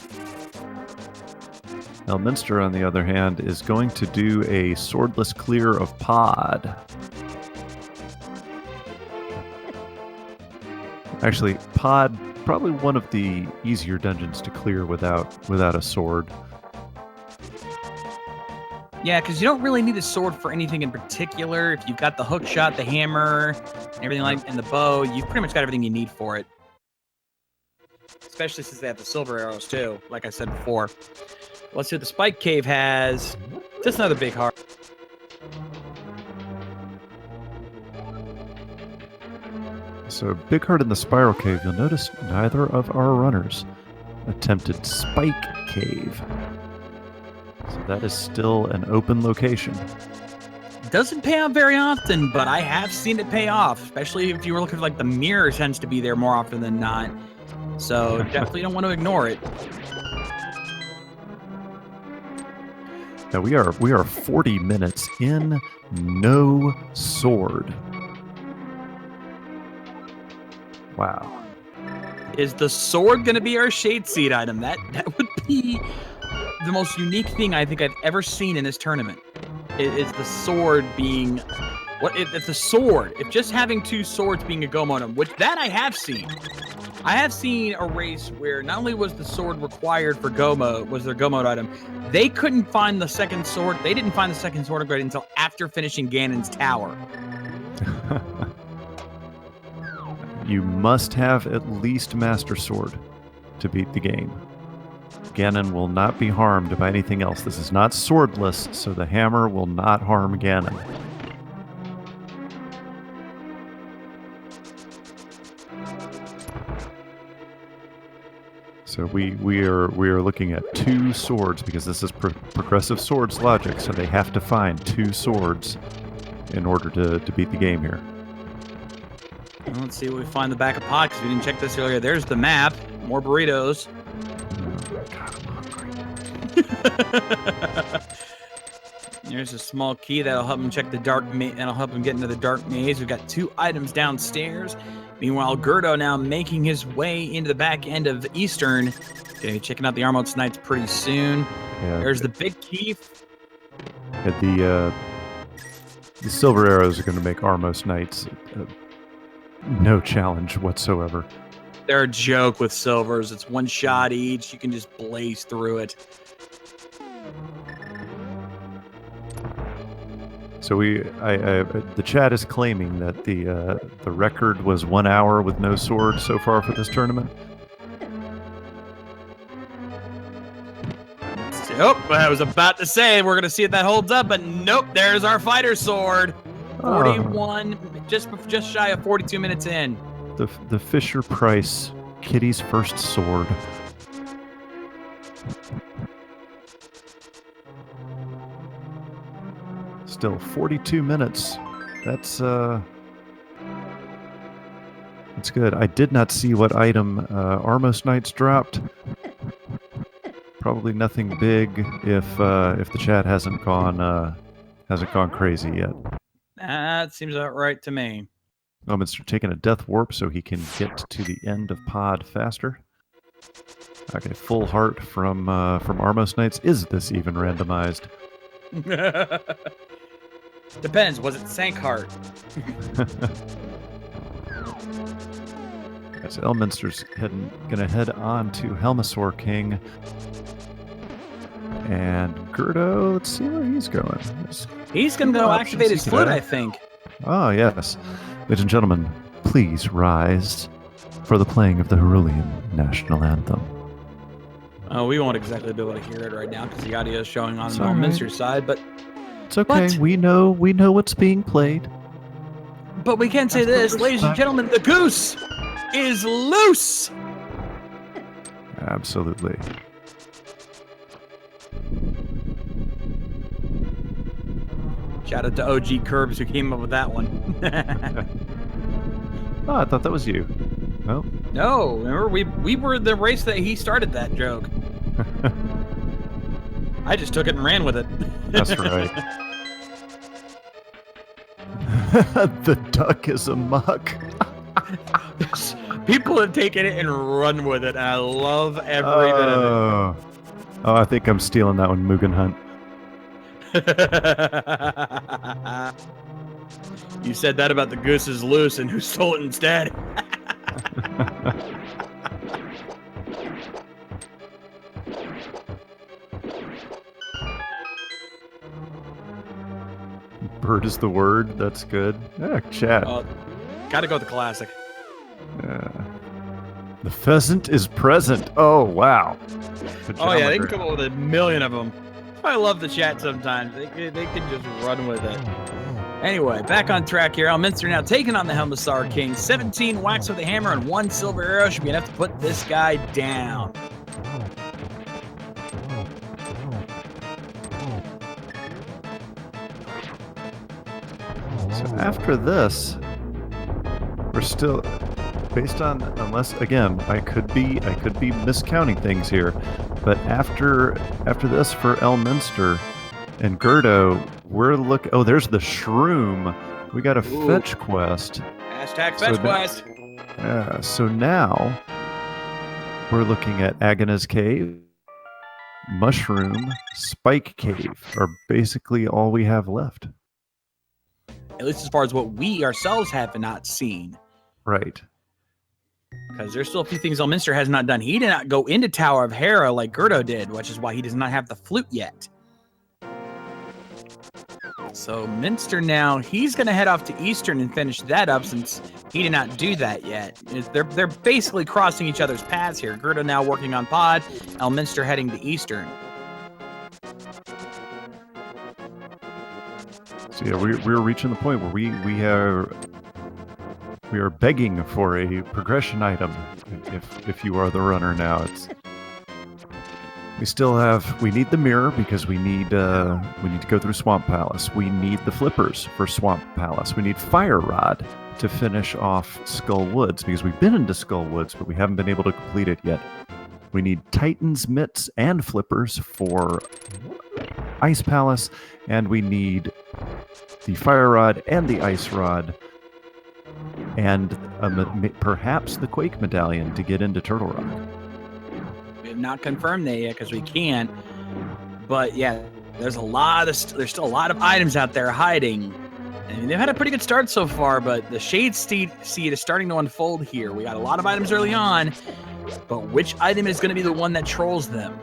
Elminster, on the other hand, is going to do a swordless clear of Pod. Actually, Pod, probably one of the easier dungeons to clear without a sword. Yeah, because you don't really need a sword for anything in particular. If you've got the hook shot, the hammer, and everything and the bow, you've pretty much got everything you need for it. Especially since they have the silver arrows too, like I said before. Let's see what the Spike Cave has. Just another big heart. So, big heart in the Spiral Cave. You'll notice neither of our runners attempted Spike Cave. So that is still an open location. Doesn't pay off very often, but I have seen it pay off, especially if you were looking for like the mirror tends to be there more often than not. So definitely don't want to ignore it. Now we are 40 minutes in, no sword. Wow. Is the sword going to be our Shade Seed item? That would be the most unique thing I think I've ever seen in this tournament. Is the sword being... If the sword, if just having 2 swords being a Gomo item, which that I have seen. I have seen a race where not only was the sword required for Gomo, was their Gomo item, they couldn't find the second sword. They didn't find the second sword upgrade until after finishing Ganon's tower. You must have at least Master Sword to beat the game. Ganon will not be harmed by anything else. This is not swordless, so the hammer will not harm Ganon. So we are looking at 2 swords because this is progressive swords logic. So they have to find 2 swords in order to beat the game here. Well, let's see what we find in the back of pod because we didn't check this earlier. There's the map. More burritos. There's a small key that'll help him check the dark maze. That'll help him get into the dark maze. We've got 2 items downstairs. Meanwhile, g3rd0 now making his way into the back end of Eastern. Gonna be checking out the Armouts Knights pretty soon. Yeah. There's the big key. The silver arrows are going to make Armouts Knights no challenge whatsoever. They're a joke with silvers. It's 1 shot each. You can just blaze through it. So the chat is claiming that the record was 1 hour with no sword so far for this tournament. Nope, I was about to say we're gonna see if that holds up, but nope. There's our fighter sword. 41, just shy of 42 minutes in. The Fisher Price Kitty's first sword. Still 42 minutes. That's good. I did not see what item Armouts Knights dropped. Probably nothing big if the chat hasn't gone crazy yet. That seems about right to me. Elminster taking a death warp so he can get to the end of pod faster. Okay, full heart from Armouts Knights. Is this even randomized? Depends. Was it sank heart? So Elminster's gonna head on to Helmasaur King. And g3rd0, let's see where he's going. He's gonna go activate his flute, I think. Oh, yes. Ladies and gentlemen, please rise for the playing of the Hyrulean National Anthem. Oh, we won't exactly be able to hear it right now because the audio is showing on the Elminster side, but it's okay. What? We know what's being played. But we can say this, ladies and gentlemen, the goose is loose. Absolutely. Shout out to OG Curbs who came up with that one. Oh, I thought that was you. No? No, remember we were the race that he started that joke. I just took it and ran with it. That's right. The duck is a muck. People have taken it and run with it, and I love every bit of it. Oh, I think I'm stealing that one, Mugen Hunt. You said that about the goose is loose, and who stole it instead? Bird is the word. That's good. Yeah, chat. Gotta go with the classic. The pheasant is present. Oh, wow. Oh, yeah, they can come up with a million of them. I love the chat sometimes. They can just run with it. Anyway, back on track here. Elminster now taking on the Helmasaur King. 17 whacks with a hammer and 1 silver arrow. Should be enough to put this guy down. So after this, we're still... based on, unless again, I could be miscounting things here, but after this for Elminster and g3rd0, oh, there's the shroom. We got a fetch quest. Hashtag fetch quest. Yeah, so now we're looking at Agana's Cave, Mushroom, Spike Cave are basically all we have left. At least as far as what we ourselves have not seen. Right. Because there's still a few things Elminster has not done. He did not go into Tower of Hera like g3rd0 did, which is why he does not have the flute yet. So Minster now, he's going to head off to Eastern and finish that up since he did not do that yet. They're basically crossing each other's paths here. g3rd0 now working on Pod, Elminster heading to Eastern. So yeah, we're reaching the point where we are begging for a progression item. If you are the runner now, we need the mirror because we need to go through Swamp Palace. We need the flippers for Swamp Palace. We need Fire Rod to finish off Skull Woods because we've been into Skull Woods, but we haven't been able to complete it yet. We need Titan's Mitts and flippers for Ice Palace, and we need the Fire Rod and the Ice Rod, and perhaps the Quake Medallion to get into Turtle Rock. We have not confirmed that yet because we can't. But yeah, there's still a lot of items out there hiding. I mean, they've had a pretty good start so far, but the Shade Seed is starting to unfold here. We got a lot of items early on, but which item is going to be the one that trolls them?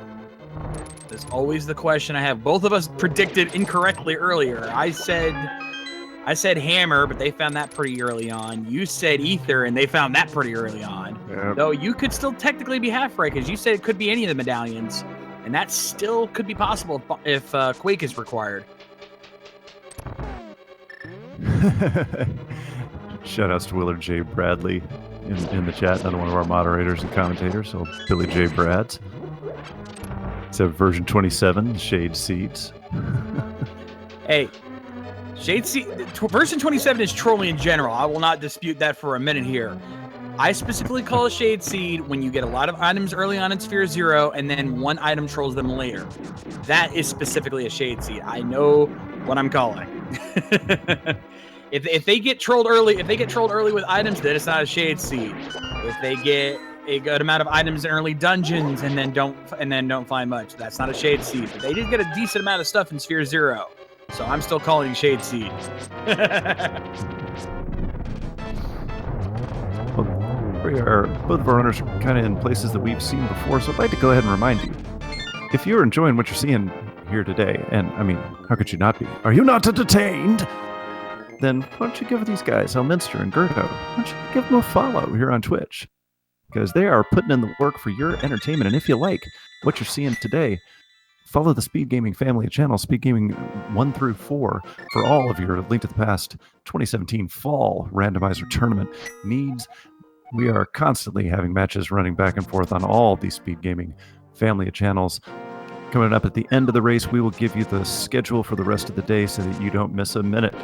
That's always the question I have. Both of us predicted incorrectly earlier. I said hammer, but they found that pretty early on. You said ether, and they found that pretty early on. Yep. Though you could still technically be half right, because you said it could be any of the medallions, and that still could be possible if Quake is required. Shoutouts to Willard J. Bradley in the chat, another one of our moderators and commentators, so Billy J. Brads. So version 27, Shade Seeds. Hey, Shade Seed, version 27 is trolling in general. I will not dispute that for a minute here. I specifically call a Shade Seed when you get a lot of items early on in Sphere 0 and then one item trolls them later. That is specifically a Shade Seed. I know what I'm calling. If they get trolled early, with items, then it's not a Shade Seed. If they get a good amount of items in early dungeons and then don't find much, that's not a Shade Seed. But they did get a decent amount of stuff in Sphere 0. So I'm still calling it Shade Seed. Both of our runners are kind of in places that we've seen before, so I'd like to go ahead and remind you. If you're enjoying what you're seeing here today, and I mean, how could you not be? Are you not entertained? Then why don't you give these guys, Elminster and g3rd0, why don't you give them a follow here on Twitch? Because they are putting in the work for your entertainment, and if you like what you're seeing today, follow the Speed Gaming family of channels, Speed Gaming 1 through 4, for all of your Link to the Past 2017 Fall Randomizer Tournament needs. We are constantly having matches running back and forth on all these Speed Gaming family of channels. Coming up at the end of the race, we will give you the schedule for the rest of the day so that you don't miss a minute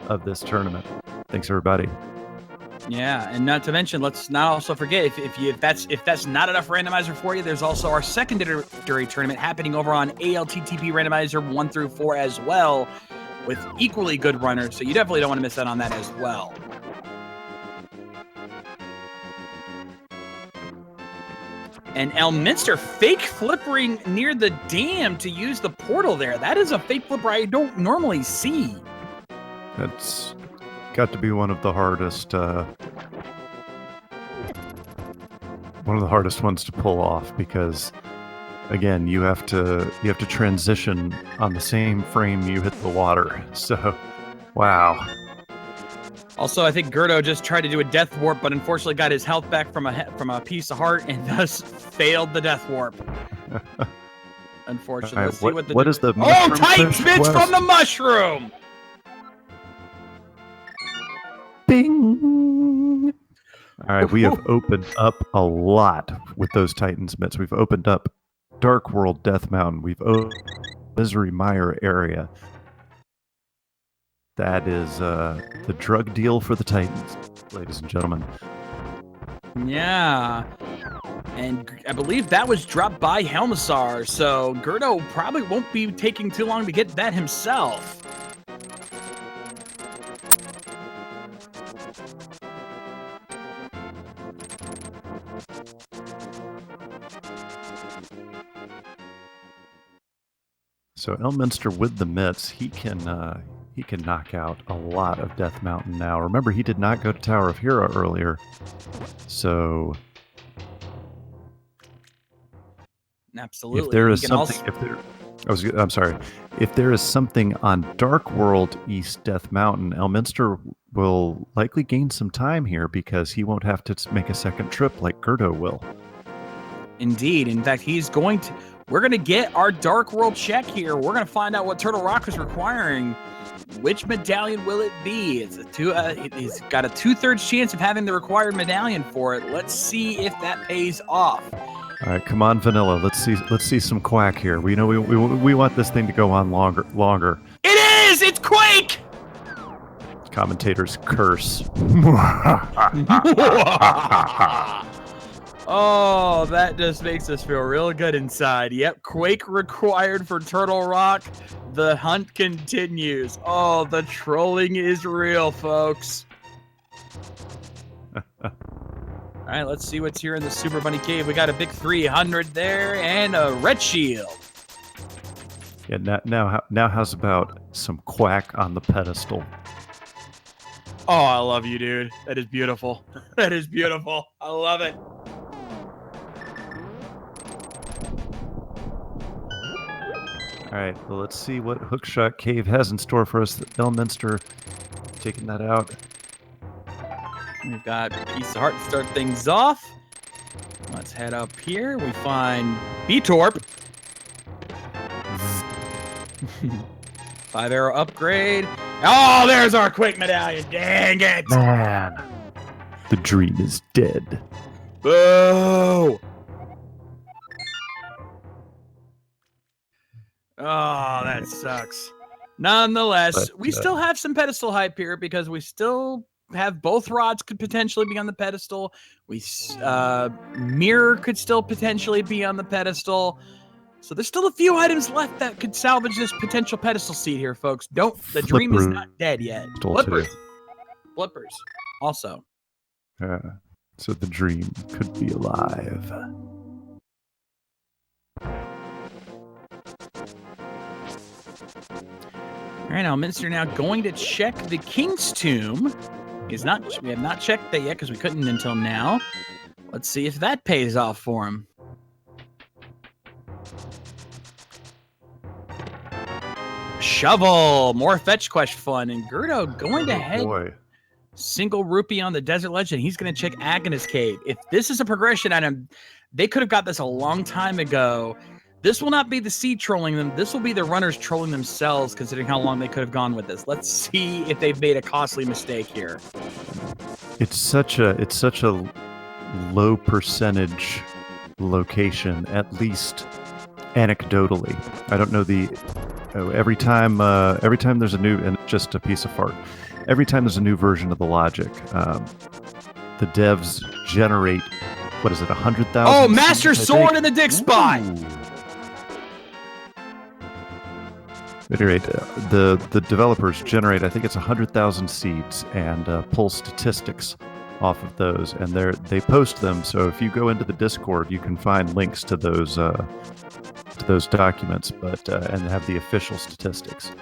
of this tournament. Thanks, everybody. Yeah, and not to mention, let's not also forget if that's not enough randomizer for you, there's also our secondary tournament happening over on ALTTP randomizer 1 through 4 as well, with equally good runners. So you definitely don't want to miss out on that as well. And Elminster fake flippering near the dam to use the portal there. That is a fake flipper I don't normally see. That's got to be one of the hardest ones to pull off, because again, you have to transition on the same frame you hit the water. So, wow. Also, I think g3rd0 just tried to do a death warp, but unfortunately got his health back from a piece of heart and thus failed the death warp. Unfortunately. Right, Let's see what is the Titan Spits from the mushroom! Bing! All right, we have opened up a lot with those Titan's Mitts. We've opened up Dark World Death Mountain. We've opened Misery Mire area. That is the drug deal for the Titans, ladies and gentlemen. Yeah. And I believe that was dropped by Helmisar, so g3rd0 probably won't be taking too long to get that himself. So Elminster with the mitts, he can knock out a lot of Death Mountain now. Remember, he did not go to Tower of Hero earlier, so Absolutely. if there is also... something, I'm sorry. If there is something on Dark World East Death Mountain, Elminster will likely gain some time here because he won't have to make a second trip like g3rd0 will. Indeed. In fact, we're going to get our Dark World check here. We're going to find out what Turtle Rock is requiring. Which medallion will it be? It's he's got a 2/3 chance of having the required medallion for it. Let's see if that pays off. All right, come on, Vanilla. Let's see some quack here. We know we want this thing to go on longer. It is! It's Quake! Commentators curse. Oh, that just makes us feel real good inside. Yep, Quake required for Turtle Rock. The hunt continues. Oh, the trolling is real, folks. All right, let's see what's here in the Super Bunny Cave. We got a big 300 there and a red shield. Yeah, now how's about some quack on the pedestal? Oh, I love you, dude. That is beautiful. That is beautiful. I love it. All right, well, let's see what Hookshot Cave has in store for us. Elminster taking that out. We've got Piece of Heart to start things off. Let's head up here. We find B-Torp. 5-arrow upgrade. Oh, there's our Quake medallion. Dang it. Man, the dream is dead. Boo. Oh, that sucks. Nonetheless, we still have some pedestal hype here because we still have both rods could potentially be on the pedestal. Mirror could still potentially be on the pedestal. So there's still a few items left that could salvage this potential pedestal seat here, folks. The dream is not dead yet. Flippers also. So the dream could be alive. All right, Elminster now going to check the King's Tomb. We have not checked that yet because we couldn't until now. Let's see if that pays off for him. Shovel, more fetch quest fun, and g3rd0 going to head. Boy. Single rupee on the Desert Legend. He's going to check Agnes Cave. If this is a progression item, they could have got this a long time ago. This will not be the seed trolling them. This will be the runners trolling themselves, considering how long they could have gone with this. Let's see if they've made a costly mistake here. It's such a low percentage location, at least anecdotally. I don't know every time there's a new, and just a piece of fart. Every time there's a new version of the logic, the devs generate, what is it, 100,000? Oh, Master Sword in the dick spot! At any rate, the developers generate, I think it's 100,000 seeds, and pull statistics off of those, and they post them. So if you go into the Discord, you can find links to those documents, and have the official statistics.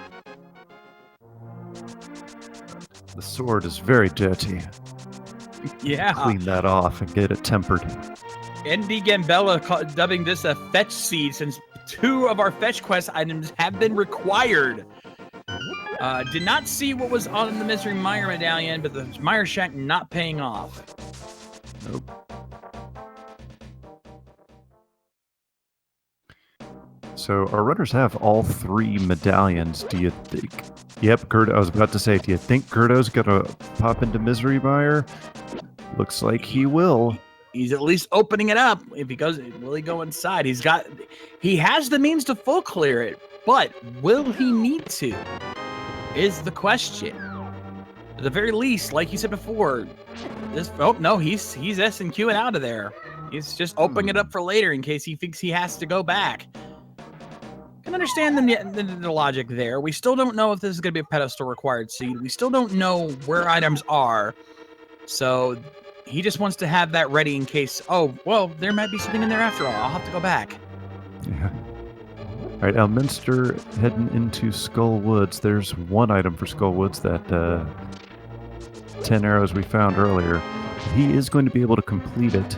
The sword is very dirty. Yeah. Clean that off and get it tempered. ND Gambella dubbing this a fetch seed since 2 of our fetch quest items have been required. Did not see what was on the Mystery Mire medallion, but the Mire Shack not paying off. Nope. So our runners have all 3 medallions. Do you think? Yep, g3rd0. I was about to say, do you think g3rd0's gonna pop into Misery Mire? Looks like he will. He's at least opening it up. If he goes, will he go inside? He has the means to full clear it, but will he need to? Is the question. At the very least, like you said before, this. Oh no, he's S and Qing out of there. He's just opening it up for later in case he thinks he has to go back. Can understand the logic there. We still don't know if this is going to be a pedestal required seed. We still don't know where items are. So he just wants to have that ready in case, oh, well, there might be something in there after all. I'll have to go back. Yeah. All right, Elminster heading into Skull Woods. There's one item for Skull Woods, that 10 arrows we found earlier. He is going to be able to complete it.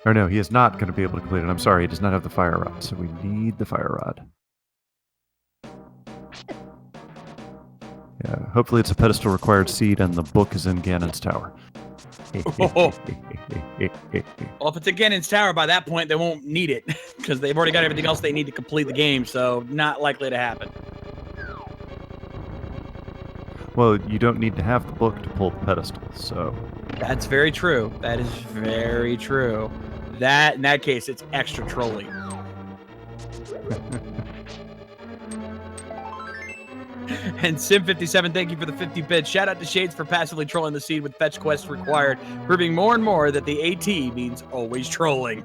Or no, he is not going to be able to complete it. I'm sorry, he does not have the fire rod, so we need the fire rod. Yeah, hopefully it's a pedestal required seed and the book is in Ganon's tower. Well, if it's in Ganon's tower, by that point they won't need it because they've already got everything else they need to complete the game, so not likely to happen. Well, you don't need to have the book to pull the pedestal, so... That's very true. That is very true. That, in that case, it's extra trolling. And Sim57, thank you for the 50 bits. Shout out to Shades for passively trolling the seed with fetch quests required, proving more and more that the AT means always trolling.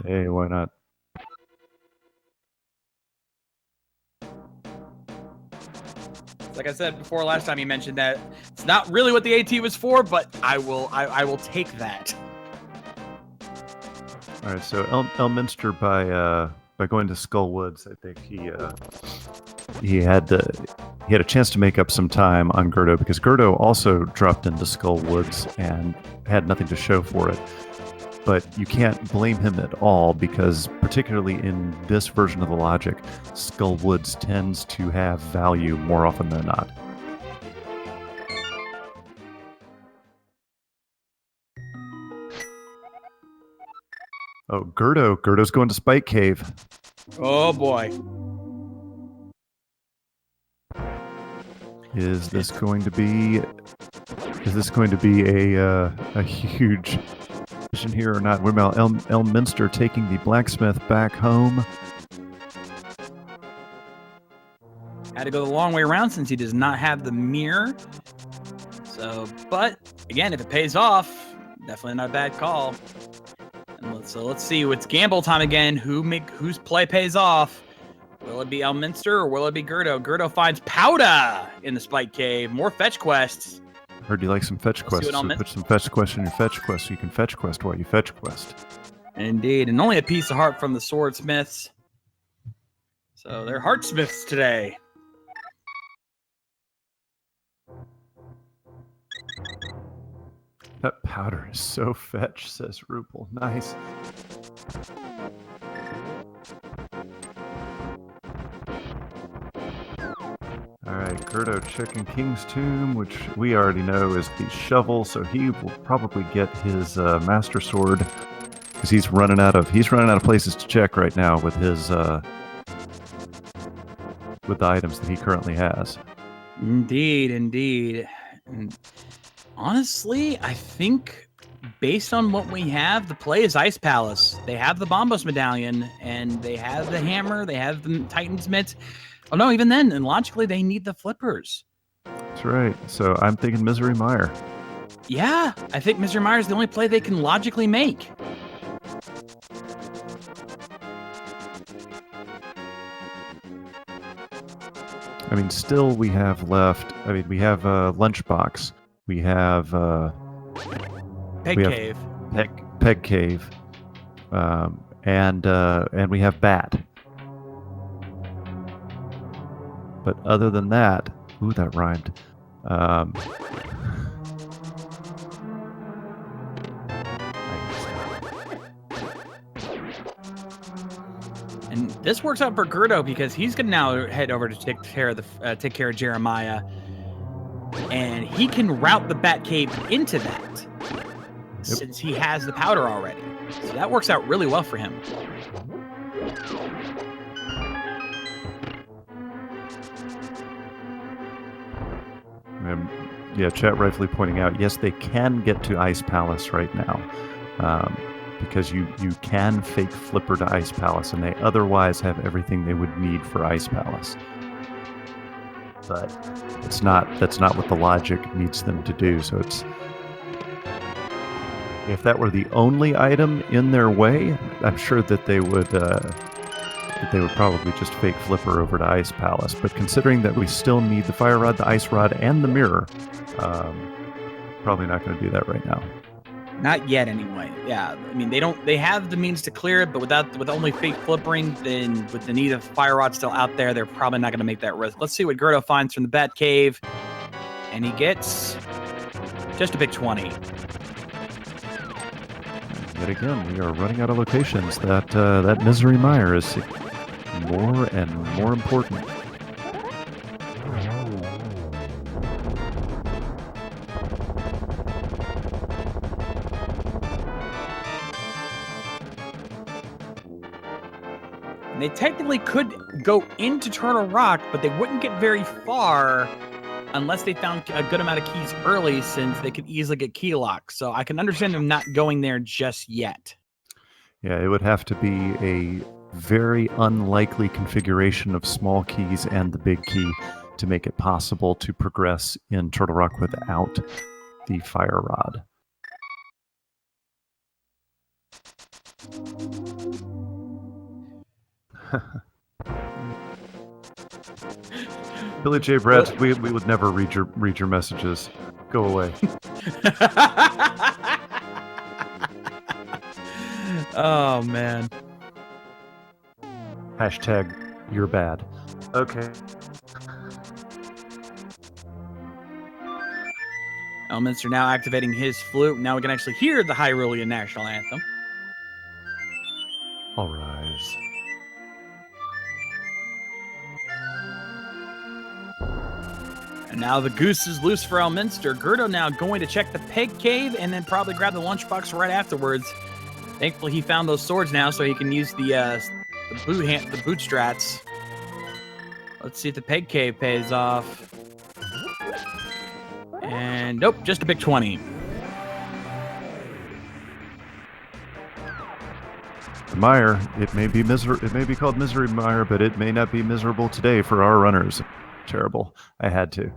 Hey, why not? Like I said before, last time you mentioned that it's not really what the AT was for, but I will take that. All right, so Elminster by going to Skull Woods, I think he had a chance to make up some time on g3rd0 because g3rd0 also dropped into Skull Woods and had nothing to show for it. But you can't blame him at all because, particularly in this version of the logic, Skull Woods tends to have value more often than not. Oh, g3rd0's going to Spike Cave. Oh boy. Is this going to be a huge mission here or not? What about Elminster taking the blacksmith back home? Had to go the long way around since he does not have the mirror. So, but again, if it pays off, definitely not a bad call. And let's see. It's gamble time again. Whose play pays off? Will it be Elminster or will it be g3rd0? g3rd0 finds Powder in the Spike Cave. More fetch quests. Heard you like some fetch quests, so put some fetch quests in your fetch quest so you can fetch quest while you fetch quest. Indeed, and only a piece of heart from the swordsmiths. So they're heartsmiths today. That powder is so fetch, says Rupel. Nice. Alright, g3rd0 checking King's Tomb, which we already know is the shovel, so he will probably get his Master Sword, because he's running out of places to check right now with his with the items that he currently has. Indeed. And honestly, I think based on what we have, the play is Ice Palace. They have the Bombos Medallion, and they have the hammer, they have the Titan's Mitt. Oh no, even then, and logically, they need the flippers. That's right. So I'm thinking Misery Mire. Yeah, I think Misery Mire is the only play they can logically make. I mean, still we have left. I mean, we have Lunchbox. We have Cave. Peg Cave. And we have Bat. But other than that, ooh, that rhymed. And this works out for g3rd0 because he's gonna now head over to take care of Jeremiah, and he can route the Batcave into that since he has the powder already. So that works out really well for him. Yeah, chat rightfully pointing out, yes, they can get to Ice Palace right now, because you can fake Flipper to Ice Palace, and they otherwise have everything they would need for Ice Palace. but it's not. That's not what the logic needs them to do. So it's if that were the only item in their way, I'm sure that they would probably just fake Flipper over to Ice Palace. But considering that we still need the Fire Rod, the Ice Rod, and the Mirror, probably not going to do that right now. Not yet, anyway. Yeah, I mean they have the means to clear it, but with only fake flippering, then with the need of Fire Rod still out there, they're probably not going to make that risk. Let's see what g3rd0 finds from the Bat Cave, and he gets just a big 20. Yet again, we are running out of locations. That Misery Mire is more and more important. And they technically could go into Turtle Rock, but they wouldn't get very far unless they found a good amount of keys early, since they could easily get key locks. So I can understand them not going there just yet. Yeah, it would have to be a very unlikely configuration of small keys and the big key to make it possible to progress in Turtle Rock without the Fire Rod. Billy J. Brett, we would never read your messages. Go away. Oh man. Hashtag you're bad. Okay. Elminster now activating his flute. Now we can actually hear the Hyrulean national anthem. All rise. And now the goose is loose for Elminster. g3rd0 now going to check the Peg Cave and then probably grab the lunchbox right afterwards. Thankfully, he found those swords now, so he can use the boot strats. Let's see if the Peg Cave pays off. And nope, just a big 20. The mire, it may be called Misery Mire, but it may not be miserable today for our runners. Terrible. I had to.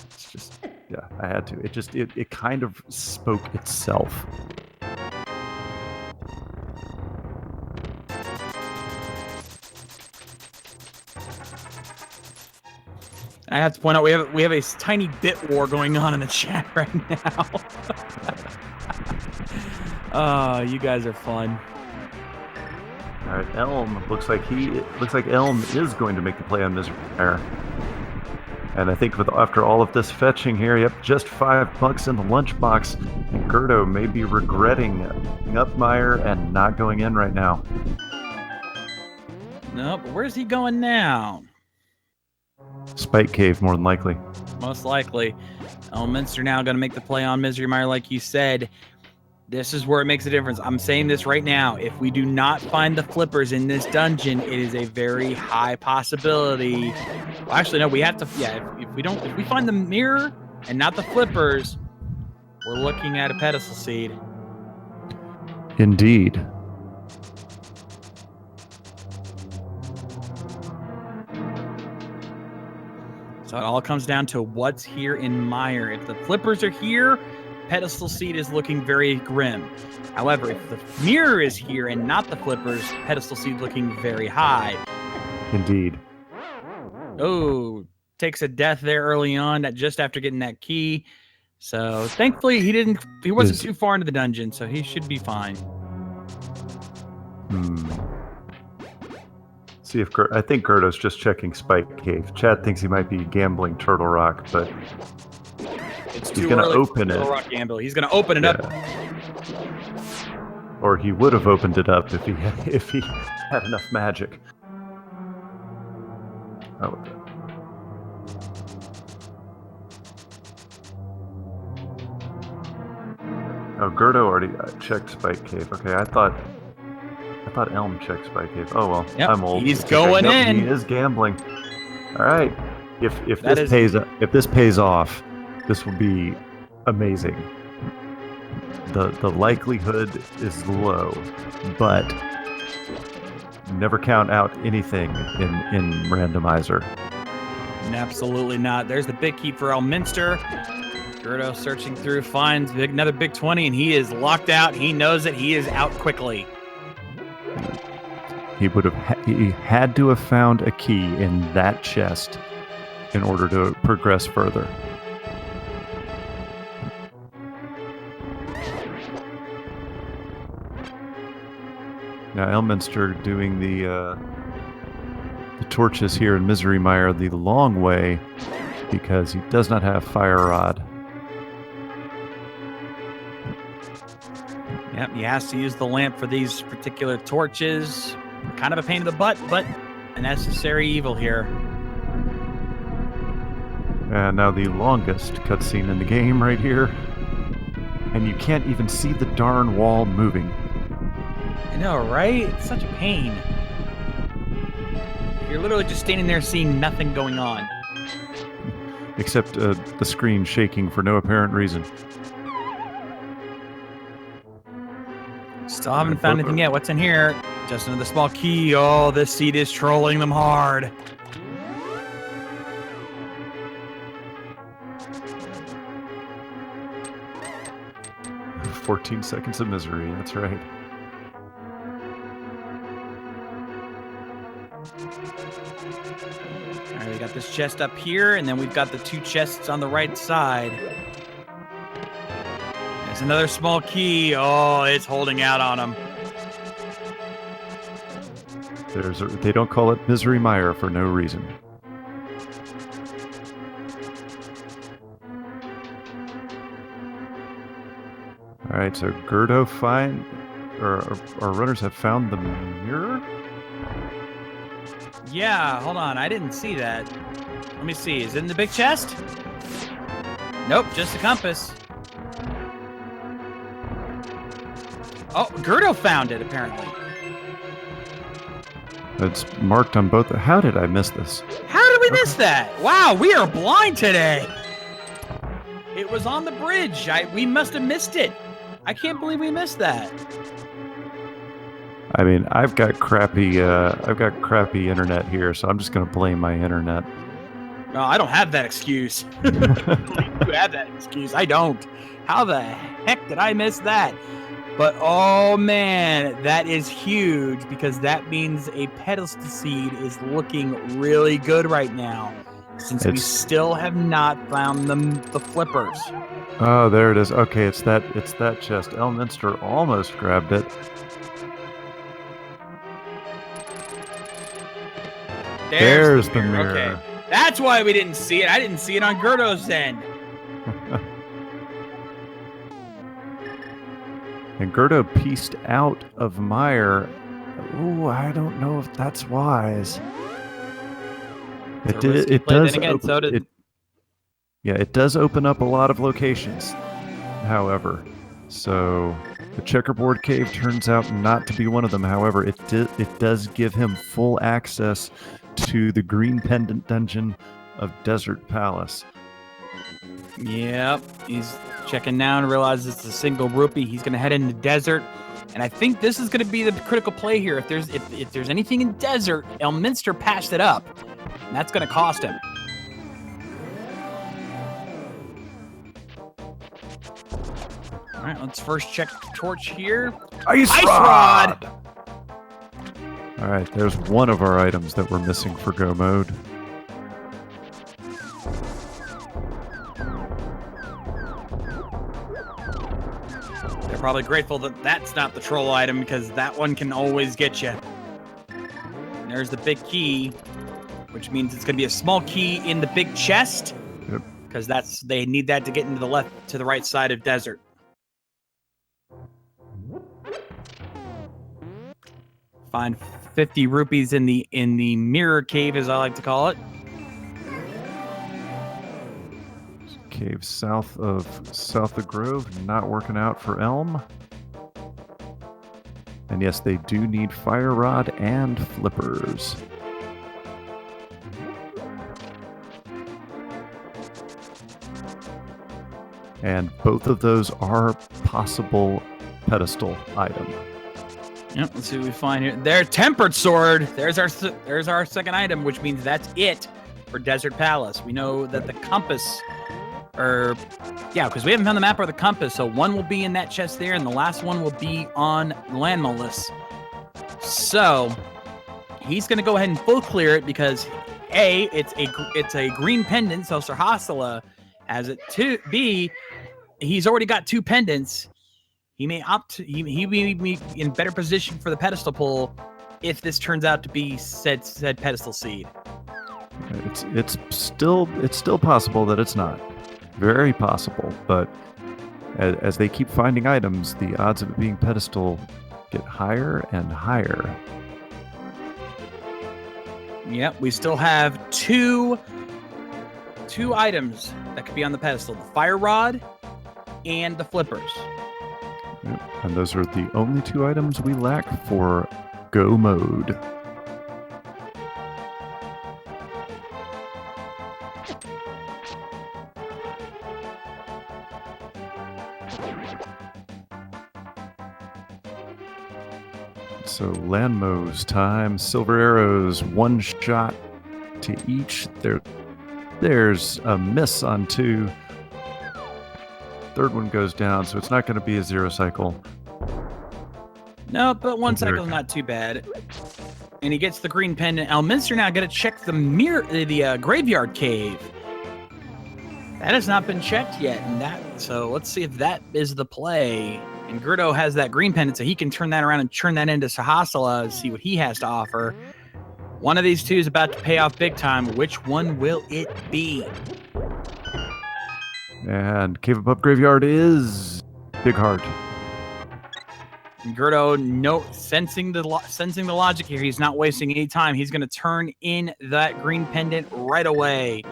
It's just, yeah, I had to. It kind of spoke itself. I have to point out we have a tiny bit war going on in the chat right now. Oh, you guys are fun. All right, Elm looks like Elm is going to make the play on Misery Mire. And I think after all of this fetching here, yep, just $5 in the lunchbox, and g3rd0 may be regretting up Mire and not going in right now. No, but where's he going now? Spike Cave, more than likely. Most likely. Elminster now going to make the play on Misery Mire, like you said. This is where it makes a difference. I'm saying this right now. If we do not find the flippers in this dungeon, it is a very high possibility. Well, actually, no, we have to. Yeah, if we find the mirror and not the flippers, we're looking at a pedestal seed. Indeed. So it all comes down to what's here in Mire. If the flippers are here, pedestal seed is looking very grim. However, if the mirror is here and not the flippers, pedestal seed looking very high. Indeed. Oh, takes a death there early on, just after getting that key. So thankfully he wasn't too far into the dungeon, so he should be fine. See if I think g3rd0's just checking Spike Cave. Chad thinks he might be gambling Turtle Rock, but It's he's going to open it. Rock gamble. He's going to open it up. Or he would have opened it up if he had enough magic. Oh. Oh, g3rd0 already checked Spike Cave. Okay, I thought Elm checked Spike Cave. Oh well, yep, I'm old. He's going in. He is gambling. All right. If this pays off, this will be amazing. The likelihood is low, but never count out anything in Randomizer. Absolutely not. There's the big key for Elminster. g3rd0 searching through, finds another big 20, and he is locked out. He knows that he is out quickly. He had to have found a key in that chest in order to progress further. Now Elminster doing the torches here in Misery Mire the long way because he does not have Fire Rod. Yep, he has to use the lamp for these particular torches. Kind of a pain in the butt, but a necessary evil here. And now the longest cutscene in the game right here. And you can't even see the darn wall moving. I know, right? It's such a pain. You're literally just standing there seeing nothing going on. Except the screen shaking for no apparent reason. Still haven't found anything yet. What's in here? Just another small key. Oh, this seed is trolling them hard. "14 seconds of misery." That's right. All right, we got this chest up here, and then we've got the two chests on the right side. There's another small key. Oh, it's holding out on him. They don't call it Misery Mire for no reason. All right, so g3rd0 our runners have found the mirror? Yeah, hold on. I didn't see that. Let me see. Is it in the big chest? Nope, just a compass. Oh, g3rd0 found it, apparently. It's marked on both. How did I miss this? How did we miss that? Wow, we are blind today. It was on the bridge. We must have missed it. I can't believe we missed that. I mean, I've got crappy internet here, so I'm just going to blame my internet. No, I don't have that excuse. You have that excuse. I don't. How the heck did I miss that? But, oh, man, that is huge because that means a pedestal seed is looking really good right now since we still have not found the flippers. Oh, there it is. Okay, it's that chest. Elminster almost grabbed it. There's the mirror. Okay. That's why we didn't see it. I didn't see it on g3rd0's end. And g3rd0 pieced out of Mire. Ooh, I don't know if that's wise. It does open up a lot of locations, however. So the checkerboard cave turns out not to be one of them. However, it does give him full access to the green pendant dungeon of Desert Palace. Yep, he's checking now and realizes it's a single rupee. He's going to head into desert, and I think this is going to be the critical play here. If there's anything in desert, Elminster passed it up, and that's going to cost him. All right, let's first check the torch here. Ice Rod! All right, there's one of our items that we're missing for Go Mode. They're probably grateful that that's not the troll item because that one can always get you. And there's the big key, which means it's going to be a small key in the big chest. Yep. Because they need that to get into the right side of desert. Find 50 rupees in the mirror cave, as I like to call it. Cave south of Grove, not working out for Elm. And yes, they do need Fire Rod and Flippers. And both of those are possible pedestal items. Yep, let's see what we find here. Their tempered sword. There's our second item, which means that's it. for Desert Palace. We know that the compass, because we haven't found the map or the compass, so one will be in that chest there, and the last one will be on Land Molus. So he's going to go ahead and full clear it because A, it's a green pendant, so Sir Hostile has it. B, he's already got 2 pendants. He may he may be in better position for the pedestal pull if this turns out to be said pedestal seed. It's still possible that it's not. Very possible, but as they keep finding items, the odds of it being pedestal get higher and higher. Yep, we still have two items that could be on the pedestal: the fire rod and the flippers. Yep. And those are the only 2 items we lack for go mode. So Landmo's time, silver arrows, 1 shot to each. There's a miss on 2. Third one goes down, so it's not going to be a 0 cycle. No, but 1 cycle is not too bad. And he gets the green pendant. Elminster now got to check the graveyard cave. That has not been checked yet, so let's see if that is the play. And g3rd0 has that green pendant, so he can turn that around and turn that into Sahasala and see what he has to offer. One of these 2 is about to pay off big time. Which one will it be? And Cave Above Graveyard is Big Heart. g3rd0, sensing the logic here, he's not wasting any time. He's going to turn in that green pendant right away.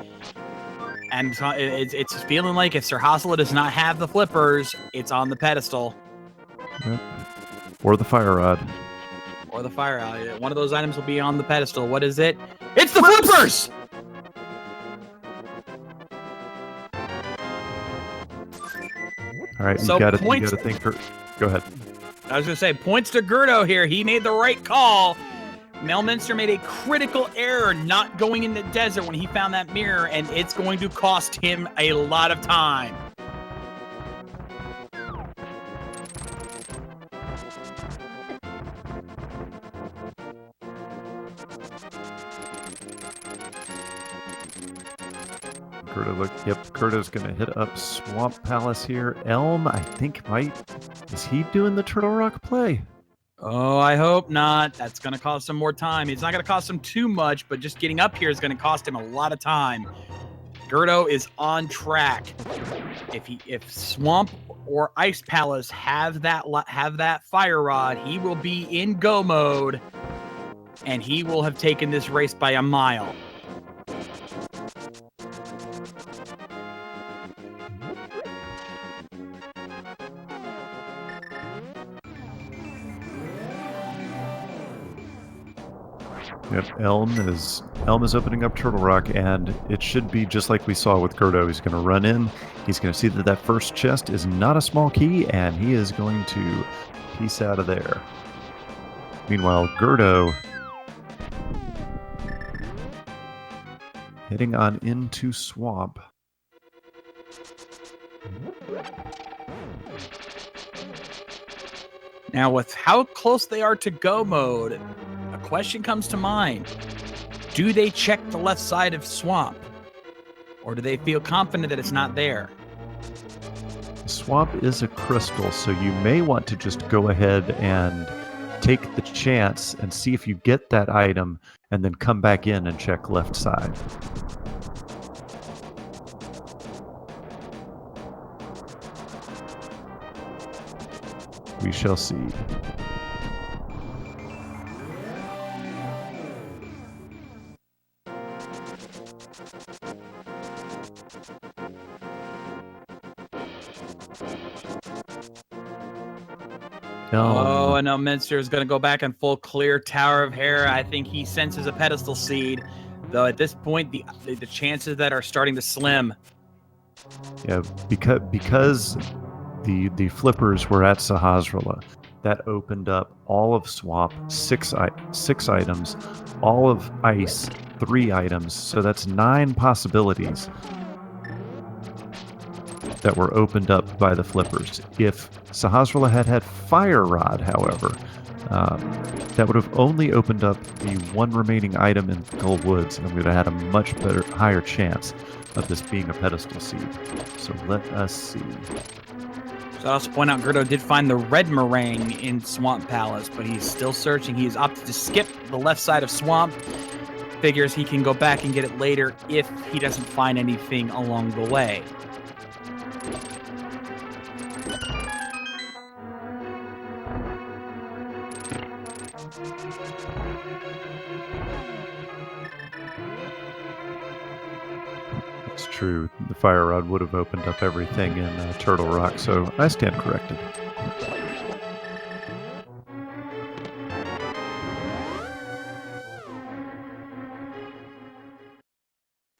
And it's feeling like if Sir Hostile does not have the flippers, it's on the pedestal. Yep. Or the fire rod. Or the fire rod. One of those items will be on the pedestal. What is it? It's the flippers! All right, so you got to think for... Go ahead. I was going to say, points to g3rd0 here. He made the right call. Elminster made a critical error not going in the desert when he found that mirror, and it's going to cost him a lot of time. g3rd0's going to hit up Swamp Palace here. Elm, I think, is he doing the Turtle Rock play? Oh, I hope not. That's going to cost him more time. It's not going to cost him too much, but just getting up here is going to cost him a lot of time. g3rd0 is on track. If Swamp or Ice Palace have that fire rod, he will be in go mode, and he will have taken this race by a mile. Yep, Elm is opening up Turtle Rock, and it should be just like we saw with g3rd0. He's going to run in. He's going to see that first chest is not a small key, and he is going to piece out of there. Meanwhile, g3rd0 heading on into Swamp. Now, with how close they are to go mode, a question comes to mind. Do they check the left side of Swamp? Or do they feel confident that it's not there? Swamp is a crystal, so you may want to just go ahead and take the chance and see if you get that item, and then come back in and check left side. We shall see. Oh, and Elminster is going to go back and full clear Tower of Hera. I think he senses a pedestal seed, though at this point the chances that are starting to slim. Yeah, because the flippers were at Sahasrahla. That opened up all of swamp, six items, all of ice, 3 items. So that's 9 possibilities that were opened up by the flippers. If Sahasrahla had had Fire Rod, however, that would have only opened up the 1 remaining item in Gold Woods, and we would have had a much higher chance of this being a pedestal seed. So let us see. So I'll also point out g3rd0 did find the red meringue in Swamp Palace, but he's still searching. He's opted to skip the left side of Swamp. Figures he can go back and get it later if he doesn't find anything along the way. It's true. The Fire Rod would have opened up everything in Turtle Rock, so I stand corrected.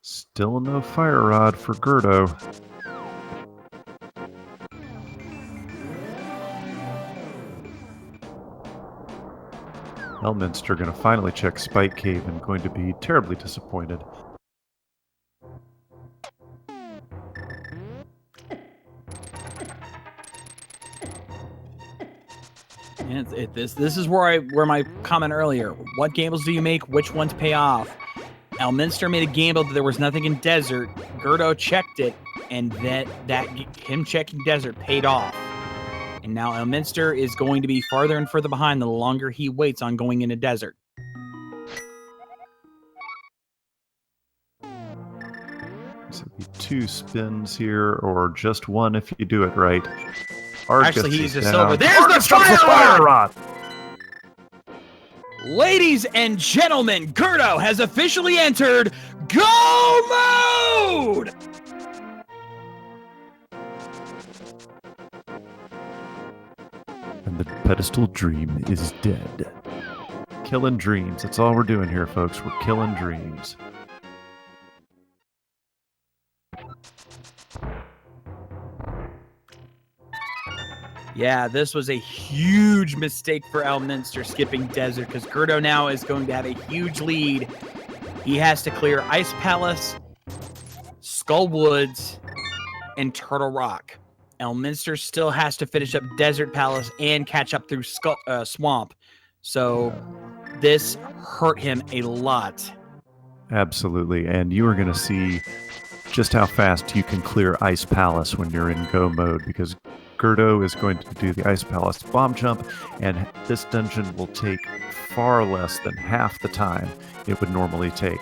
Still no Fire Rod for g3rd0. Elminster going to finally check Spike Cave and going to be terribly disappointed. And this is where my comment earlier. What gambles do you make? Which ones pay off? Elminster made a gamble that there was nothing in desert. g3rd0 checked it, and that him checking desert paid off. And now Elminster is going to be farther and further behind the longer he waits on going into desert. So it'll be 2 spins here, or just 1 if you do it right. Argus Actually, he's a down. silver. There's Argus the Fire Rod! Ladies and gentlemen, g3rd0 has officially entered Go Mode! And the pedestal dream is dead. Killing dreams. That's all we're doing here, folks. We're killing dreams. Yeah, this was a huge mistake for Elminster skipping desert, because g3rd0 now is going to have a huge lead. He has to clear Ice Palace, Skull Woods, and Turtle Rock. Elminster still has to finish up Desert Palace and catch up through Swamp. So this hurt him a lot. Absolutely. And you are going to see just how fast you can clear Ice Palace when you're in go mode, because g3rd0 is going to do the Ice Palace bomb jump, and this dungeon will take far less than half the time it would normally take.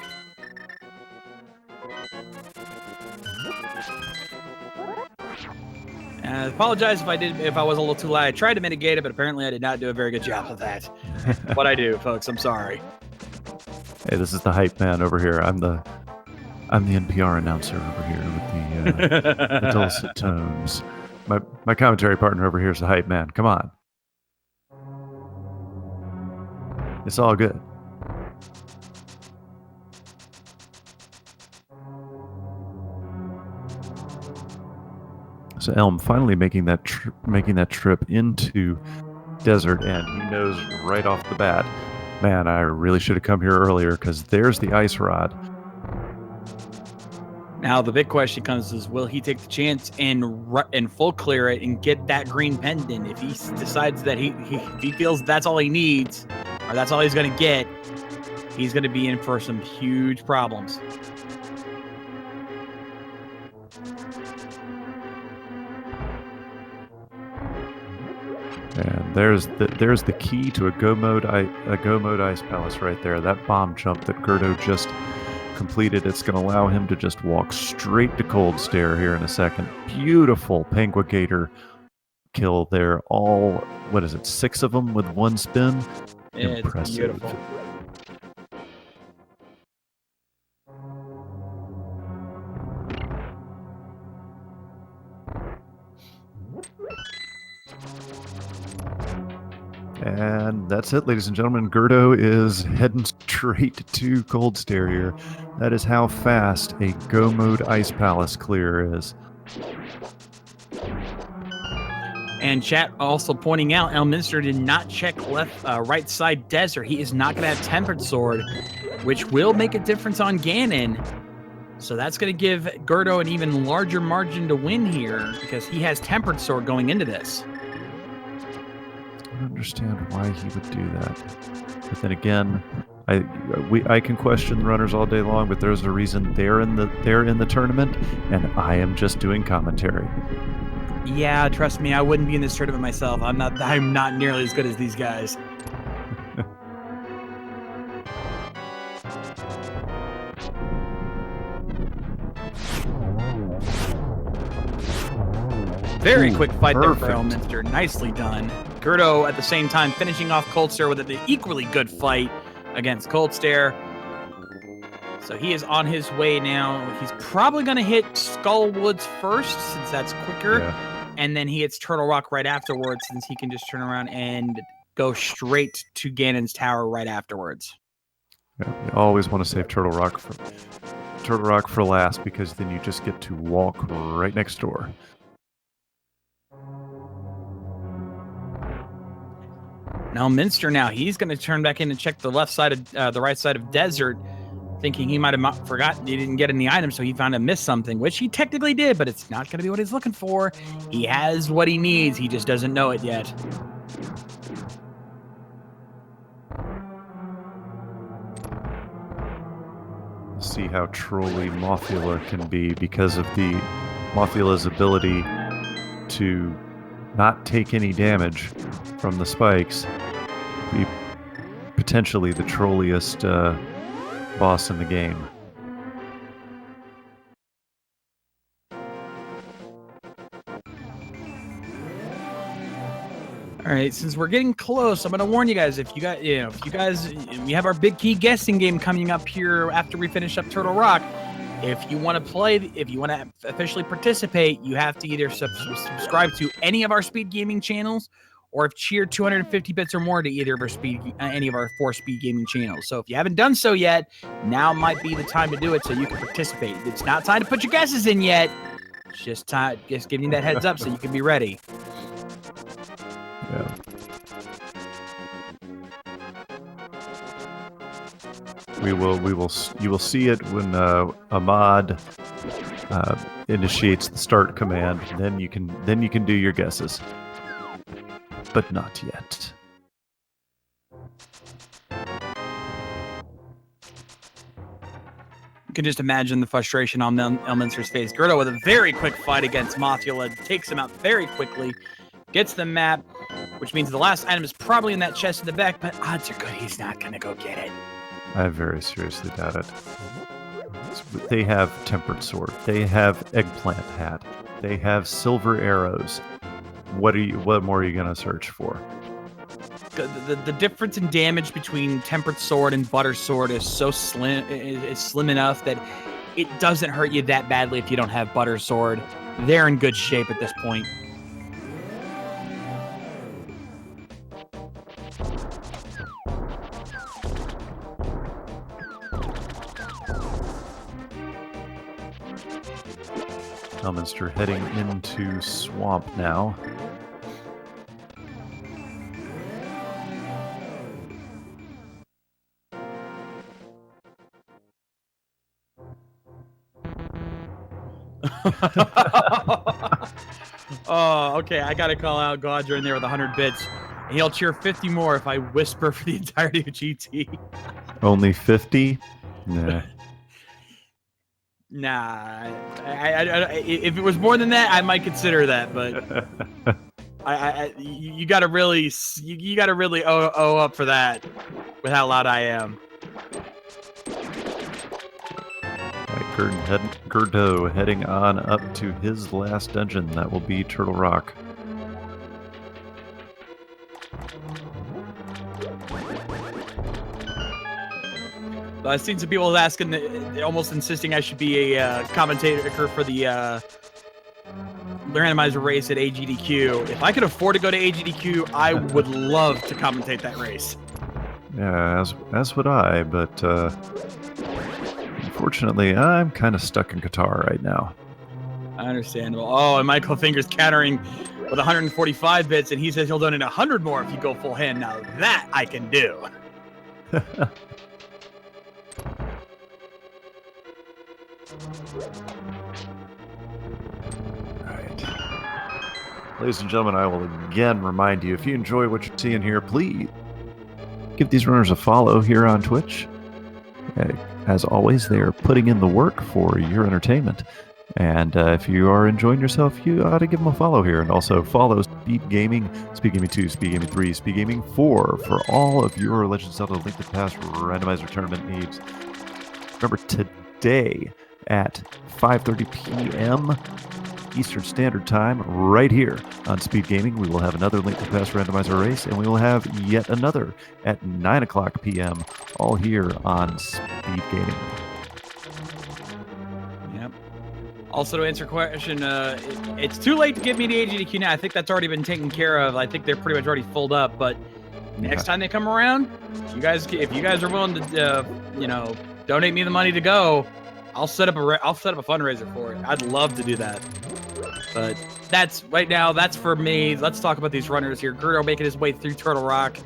I apologize if I was a little too loud. I tried to mitigate it, but apparently I did not do a very good job of that. What I do, folks, I'm sorry. Hey, this is the hype man over here. I'm the NPR announcer over here with the dulcet tones. My commentary partner over here is the hype man. Come on. It's all good. So Elm finally making that trip into desert, and he knows right off the bat, man, I really should have come here earlier, because there's the ice rod. Now the big question comes is, will he take the chance and full clear it and get that green pendant? If he decides that he feels that's all he needs, or that's all he's going to get, he's going to be in for some huge problems. And there's the key to a go mode ice palace right there. That bomb jump that g3rd0 just completed. It's going to allow him to just walk straight to Cold Stare here in a second. Beautiful Penguigator kill there. All, what is it, 6 of them with 1 spin? It's impressive. Beautiful. And that's it, ladies and gentlemen. g3rd0 is heading straight to Cold Stare here. That is how fast a go mode ice palace clear is. And chat also pointing out, Elminster did not check right side desert. He is not going to have Tempered Sword, which will make a difference on Ganon. So that's going to give g3rd0 an even larger margin to win here because he has Tempered Sword going into this. I don't understand why he would do that. But then again, I can question the runners all day long, but there's a reason they're in the tournament, and I am just doing commentary. Yeah, trust me, I wouldn't be in this tournament myself. I'm not nearly as good as these guys. Very quick fight there for Elminster. Nicely done. g3rd0 at the same time finishing off Coldstare with an equally good fight against Coldstare. So he is on his way now. He's probably going to hit Skullwoods first since that's quicker. Yeah. And then he hits Turtle Rock right afterwards since he can just turn around and go straight to Ganon's tower right afterwards. Yeah, you always want to save Turtle Rock for last because then you just get to walk right next door. Now Minster, he's going to turn back in and check the left side of the right side of desert, thinking he might have forgotten he didn't get any items, so he found to miss something, which he technically did, but it's not going to be what he's looking for. He has what he needs, he just doesn't know it yet. See how trolly Mothula can be because of the Mothula's ability to not take any damage from the spikes, be potentially the trolliest boss in the game. All right, since we're getting close, I'm going to warn you guys, we have our big key guessing game coming up here after we finish up Turtle Rock. If you want to play, if you want to officially participate, you have to either subscribe to any of our speed gaming channels, or if cheer 250 bits or more to either of any of our 4 speed gaming channels. So if you haven't done so yet, now might be the time to do it so you can participate. It's not time to put your guesses in yet. It's just giving you that heads up so you can be ready. Yeah. You will see it when Ahmad initiates the start command. Then you can do your guesses, but not yet. You can just imagine the frustration on Elminster's face. g3rd0 with a very quick fight against Mothula, takes him out very quickly, gets the map, which means the last item is probably in that chest in the back, but odds are good he's not going to go get it. I very seriously doubt it. They have Tempered Sword. They have Eggplant Hat. They have Silver Arrows. What more are you going to search for? The difference in damage between Tempered Sword and Butter Sword is so slim. Is slim enough that it doesn't hurt you that badly if you don't have Butter Sword. They're in good shape at this point. Elminster heading into Swamp now. Oh, okay. I gotta call out Godra in there with 100 bits. He'll cheer 50 more if I whisper for the entirety of GT. Only 50? Nah. Nah. If it was more than that, I might consider that. But you gotta really, you gotta really owe up for that with how loud I am. g3rd0 heading on up to his last dungeon. That will be Turtle Rock. I've seen some people asking, almost insisting I should be a commentator for the randomizer race at AGDQ. If I could afford to go to AGDQ, I would love to commentate that race. Yeah, as would I, but unfortunately, I'm kind of stuck in Qatar right now. Understandable. Oh, and Michael Fingers countering with 145 bits, and he says he'll donate 100 more if you go full hand. Now that I can do. Ladies and gentlemen, I will again remind you, if you enjoy what you're seeing here, please give these runners a follow here on Twitch. As always, they are putting in the work for your entertainment. And if you are enjoying yourself, you ought to give them a follow here. And also follow Speed Gaming, Speed Gaming 2, Speed Gaming 3, Speed Gaming 4 for all of your Legend of Zelda Link to the Past randomizer tournament needs. Remember, today at 5:30 p.m. Eastern Standard Time, right here on Speed Gaming, we will have another Link to the Past randomizer race, and we will have yet another at 9 o'clock p.m., all here on Speed Gaming. Yep. Also, to answer your question, it's too late to give me the AGDQ now. I think that's already been taken care of. I think they're pretty much already filled up, but next time they come around, if you guys are willing to, donate me the money to go, I'll set up a fundraiser for it. I'd love to do that. But that's right now. That's for me. Let's talk about these runners here. g3rd0 making his way through Turtle Rock.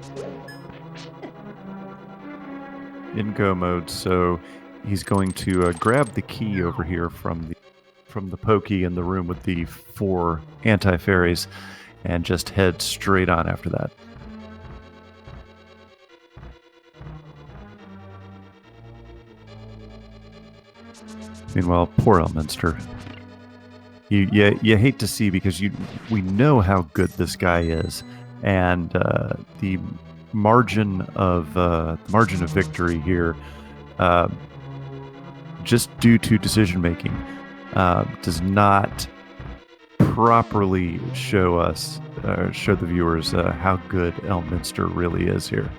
In go mode, so he's going to grab the key over here from the pokey in the room with the 4 anti-fairies and just head straight on after that. Meanwhile, poor Elminster. You hate to see, because we know how good this guy is, and the margin of victory here, just due to decision making, does not properly show the viewers how good Elminster really is here.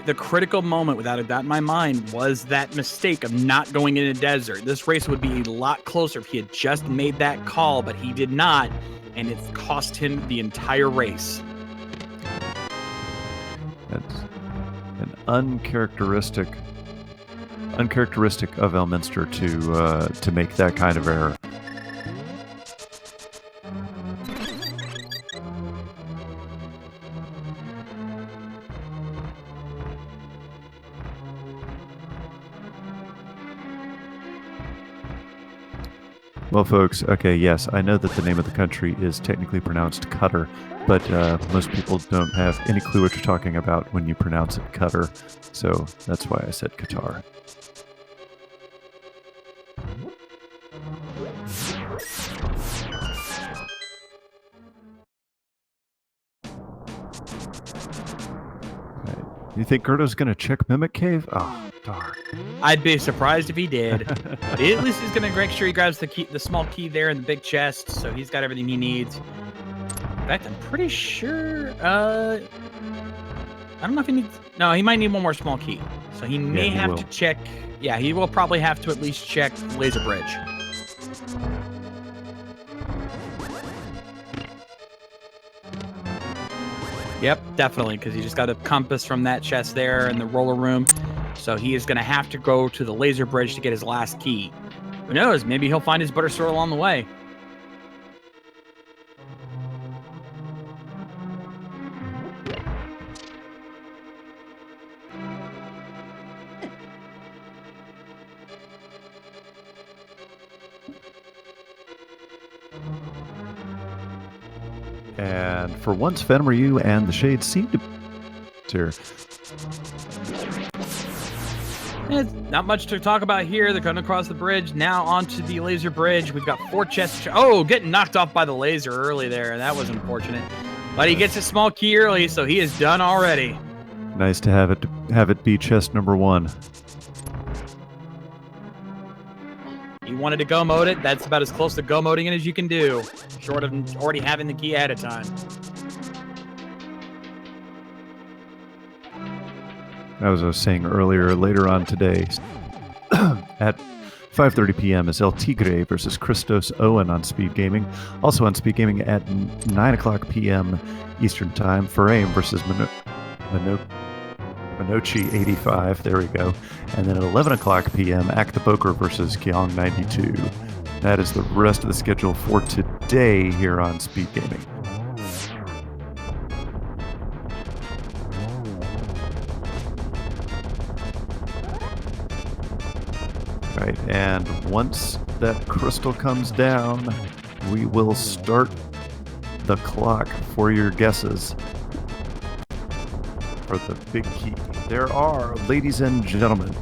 The critical moment, without a doubt in my mind, was that mistake of not going in a desert. This race would be a lot closer if he had just made that call, but he did not, and it cost him the entire race. That's an uncharacteristic of Elminster to make that kind of error. Well, folks, okay, yes, I know that the name of the country is technically pronounced Qatar, but most people don't have any clue what you're talking about when you pronounce it Qatar, so that's why I said Qatar. Right. You think g3rd0's going to check Mimic Cave? Oh, darn. I'd be surprised if he did. But at least he's going to make sure he grabs the small key there in the big chest, so he's got everything he needs. In fact, I'm pretty sure... I don't know if he needs... No, he might need one more small key. So he may have to check... Yeah, he will probably have to at least check Laser Bridge. Yep, definitely, because he just got a compass from that chest there in the roller room. So he is going to have to go to the Laser Bridge to get his last key. Who knows? Maybe he'll find his butter sword along the way. And for once, Fenrir and the Shades seem to be here. Not much to talk about here. They're going across the bridge. Now onto the Laser Bridge. We've got 4 chests. Oh, getting knocked off by the laser early there. That was unfortunate. But he gets a small key early, so he is done already. Nice to have it be chest number 1. He wanted to go mode it. That's about as close to go moding it as you can do, short of already having the key ahead of time. As I was saying earlier, later on today, at 5:30 p.m. is El Tigre versus Christos Owen on Speed Gaming. Also on Speed Gaming at 9 o'clock p.m. Eastern Time, Faraim versus Minochi 85. There we go. And then at 11 o'clock p.m., Act the Poker versus Kyong 92. That is the rest of the schedule for today here on Speed Gaming. Right, and once that crystal comes down, we will start the clock for your guesses for the big key. There are, ladies and gentlemen,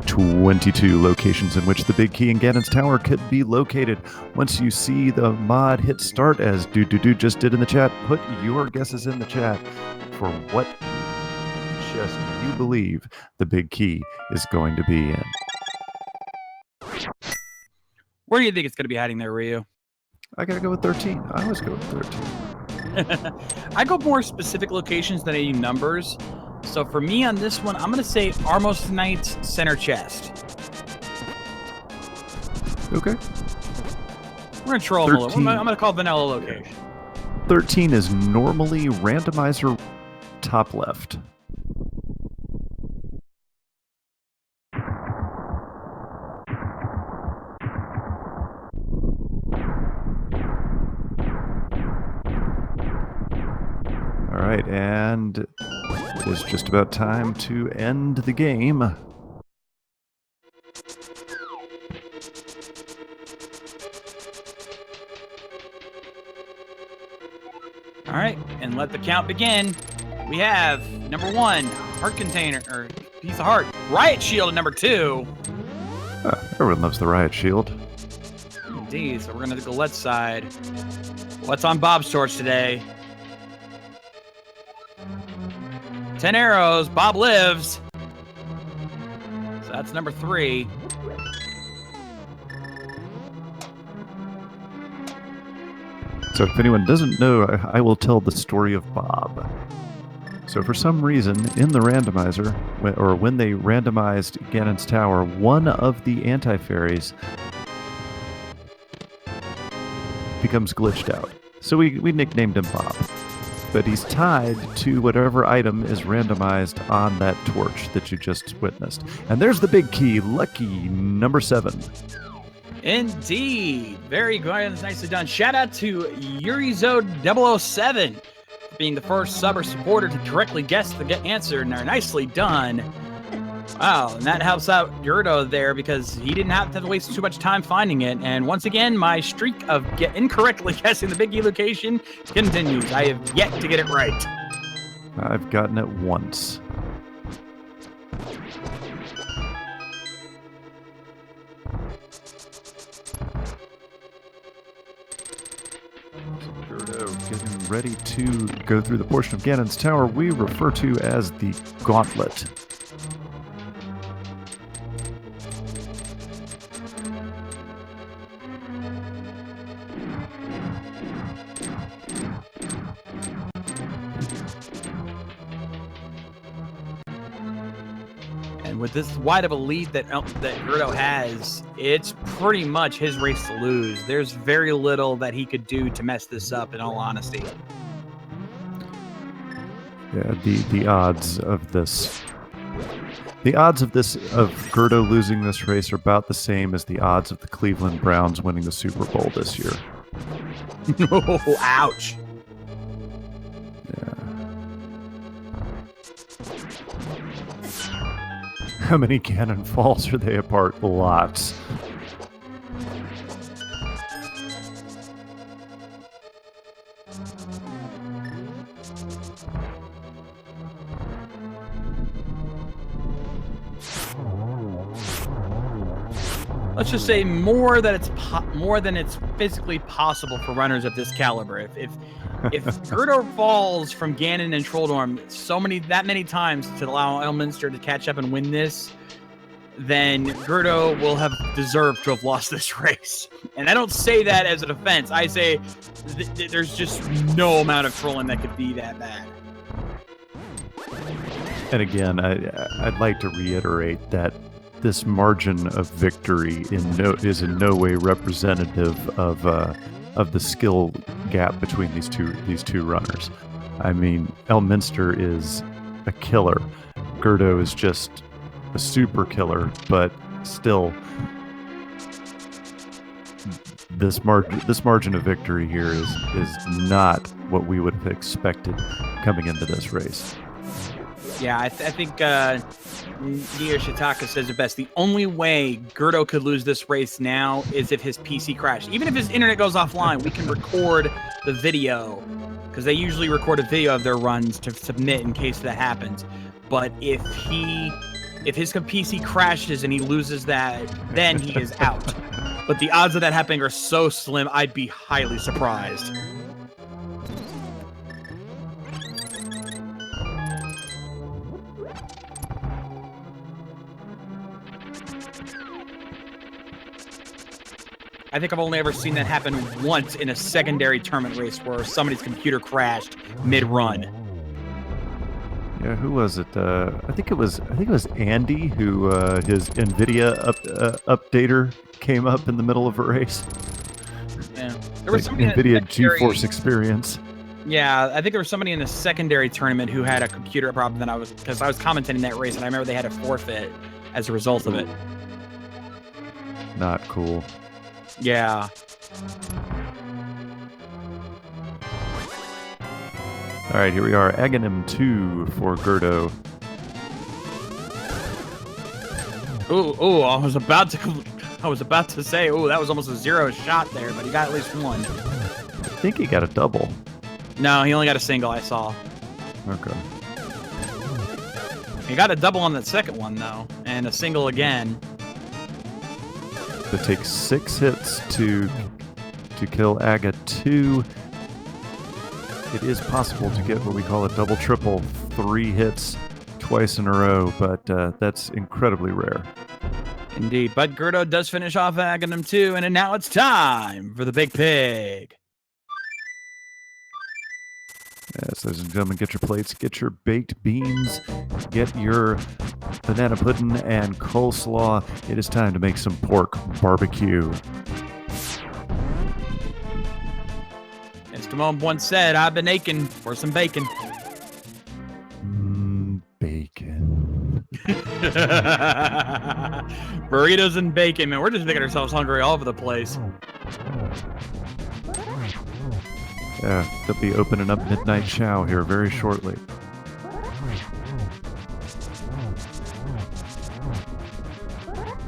22 locations in which the big key in Ganon's Tower could be located. Once you see the mod hit start, as Dude just did in the chat, put your guesses in the chat for what chest you believe the big key is going to be in. Where do you think it's going to be hiding there, Ryu? I gotta go with 13. I always go with 13. I go more specific locations than any numbers. So for me on this one, I'm going to say Armos Knight's center chest. Okay. We're going to troll him a little. I'm going to call vanilla location. 13 is normally randomizer top left. All right, and it is just about time to end the game. All right, and let the count begin. We have number 1, heart container, or piece of heart. Riot shield at number 2. Everyone loves the riot shield. Indeed, so we're going to go left side. What's on Bob's torch today? 10 arrows, Bob lives. So that's number 3. So if anyone doesn't know, I will tell the story of Bob. So for some reason, in the randomizer, when they randomized Ganon's Tower, one of the anti-fairies becomes glitched out. So we nicknamed him Bob. But he's tied to whatever item is randomized on that torch that you just witnessed. And there's the big key, lucky number 7. Indeed. Very good. That's nicely done. Shout out to g3rd0 for being the first sub or supporter to correctly guess the answer. And they're nicely done. Wow, and that helps out g3rd0 there because he didn't have to waste too much time finding it. And once again, my streak of incorrectly guessing the big key location continues. I have yet to get it right. I've gotten it once. g3rd0 getting ready to go through the portion of Ganon's Tower we refer to as the Gauntlet. With this wide of a lead that g3rd0 has, it's pretty much his race to lose. There's very little that he could do to mess this up, in all honesty. Yeah, the odds of this. The odds of g3rd0 losing this race are about the same as the odds of the Cleveland Browns winning the Super Bowl this year. Oh, ouch. How many cannon falls are they apart? Lots. Let's just say more than it's physically possible for runners of this caliber. If g3rd0 falls from Ganon and Trolldorm that many times to allow Elminster to catch up and win this, then g3rd0 will have deserved to have lost this race. And I don't say that as a defense. I say there's just no amount of trolling that could be that bad. And again, I'd like to reiterate that this margin of victory is in no way representative of the skill gap between these two runners. I mean, Elminster is a killer. g3rd0 is just a super killer, but still, this margin of victory here is not what we would have expected coming into this race. Yeah, I think Neo Shitaka says it best. The only way g3rd0 could lose this race now is if his PC crashed. Even if his internet goes offline, we can record the video, because they usually record a video of their runs to submit in case that happens. But if his PC crashes and he loses that, then he is out. But the odds of that happening are so slim, I'd be highly surprised. I think I've only ever seen that happen once in a secondary tournament race where somebody's computer crashed mid-run. Yeah, who was it? I think it was Andy who his NVIDIA updater came up in the middle of a race. Yeah, there was like NVIDIA GeForce Experience. Yeah, I think there was somebody in the secondary tournament who had a computer problem. Because I was commenting that race, and I remember they had a forfeit as a result of it. Not cool. Yeah. All right, here we are. Aghanim 2 for g3rd0. Oh, I was about to say, oh, that was almost a 0 shot there, but he got at least one. I think he got a double. No, he only got a single, I saw. Okay. He got a double on that second one, though, and a single again. It takes 6 hits to kill Aga 2. It is possible to get what we call a double triple, 3 hits twice in a row, but that's incredibly rare. Indeed, but g3rd0 does finish off Aghanim 2, and now it's time for the Big Pig. Yes, ladies and gentlemen, get your plates, get your baked beans, get your banana pudding and coleslaw. It is time to make some pork barbecue. As Timon once said, I've been aching for some bacon. Bacon. Burritos and bacon, man. We're just making ourselves hungry all over the place. Yeah, they'll be opening up Midnight Chow here very shortly.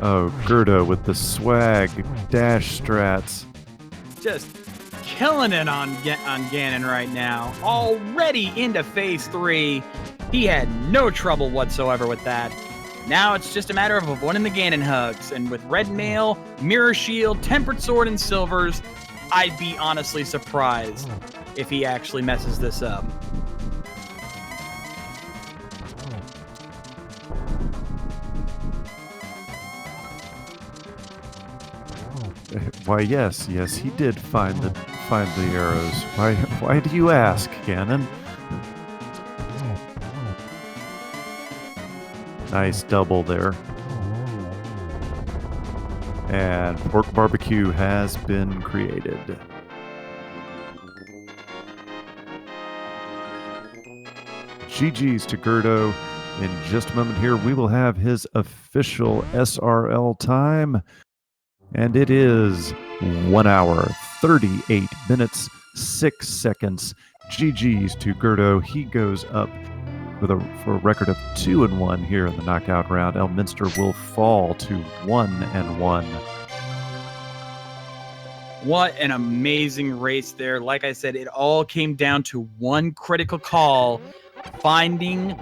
Oh, g3rd0 with the swag dash strats. Just killing it on Ganon right now. Already into phase 3. He had no trouble whatsoever with that. Now it's just a matter of avoiding the Ganon hugs. And with Red Mail, Mirror Shield, Tempered Sword, and Silvers, I'd be honestly surprised if he actually messes this up. Why, yes, he did find the arrows. Why do you ask, Ganon? Nice double there. And pork barbecue has been created. GG's to g3rd0. In just a moment here, we will have his official SRL time. And it is 1 hour, 38 minutes, 6 seconds. GG's to g3rd0. He goes up for a record of 2-1 here in the knockout round. Elminster will fall to 1-1. What an amazing race there. Like I said, it all came down to one critical call, finding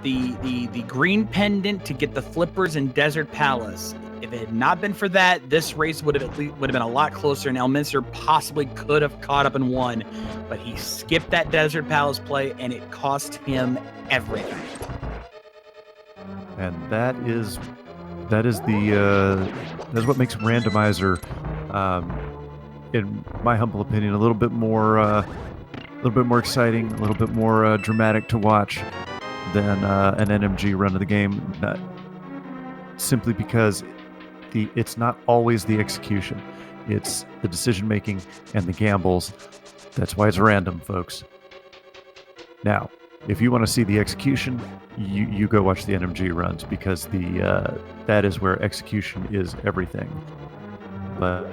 the green pendant to get the flippers in Desert Palace. If it had not been for that, this race would have been a lot closer, and Elminster possibly could have caught up and won. But he skipped that Desert Palace play, and it cost him everything. And that's what makes Randomizer, in my humble opinion, a little bit more exciting, a little bit more dramatic to watch than an NMG run of the game. Simply because it's not always the execution, it's the decision making and the gambles. That's why it's random, folks. Now, if you want to see the execution, you go watch the NMG runs, because that is where execution is everything. But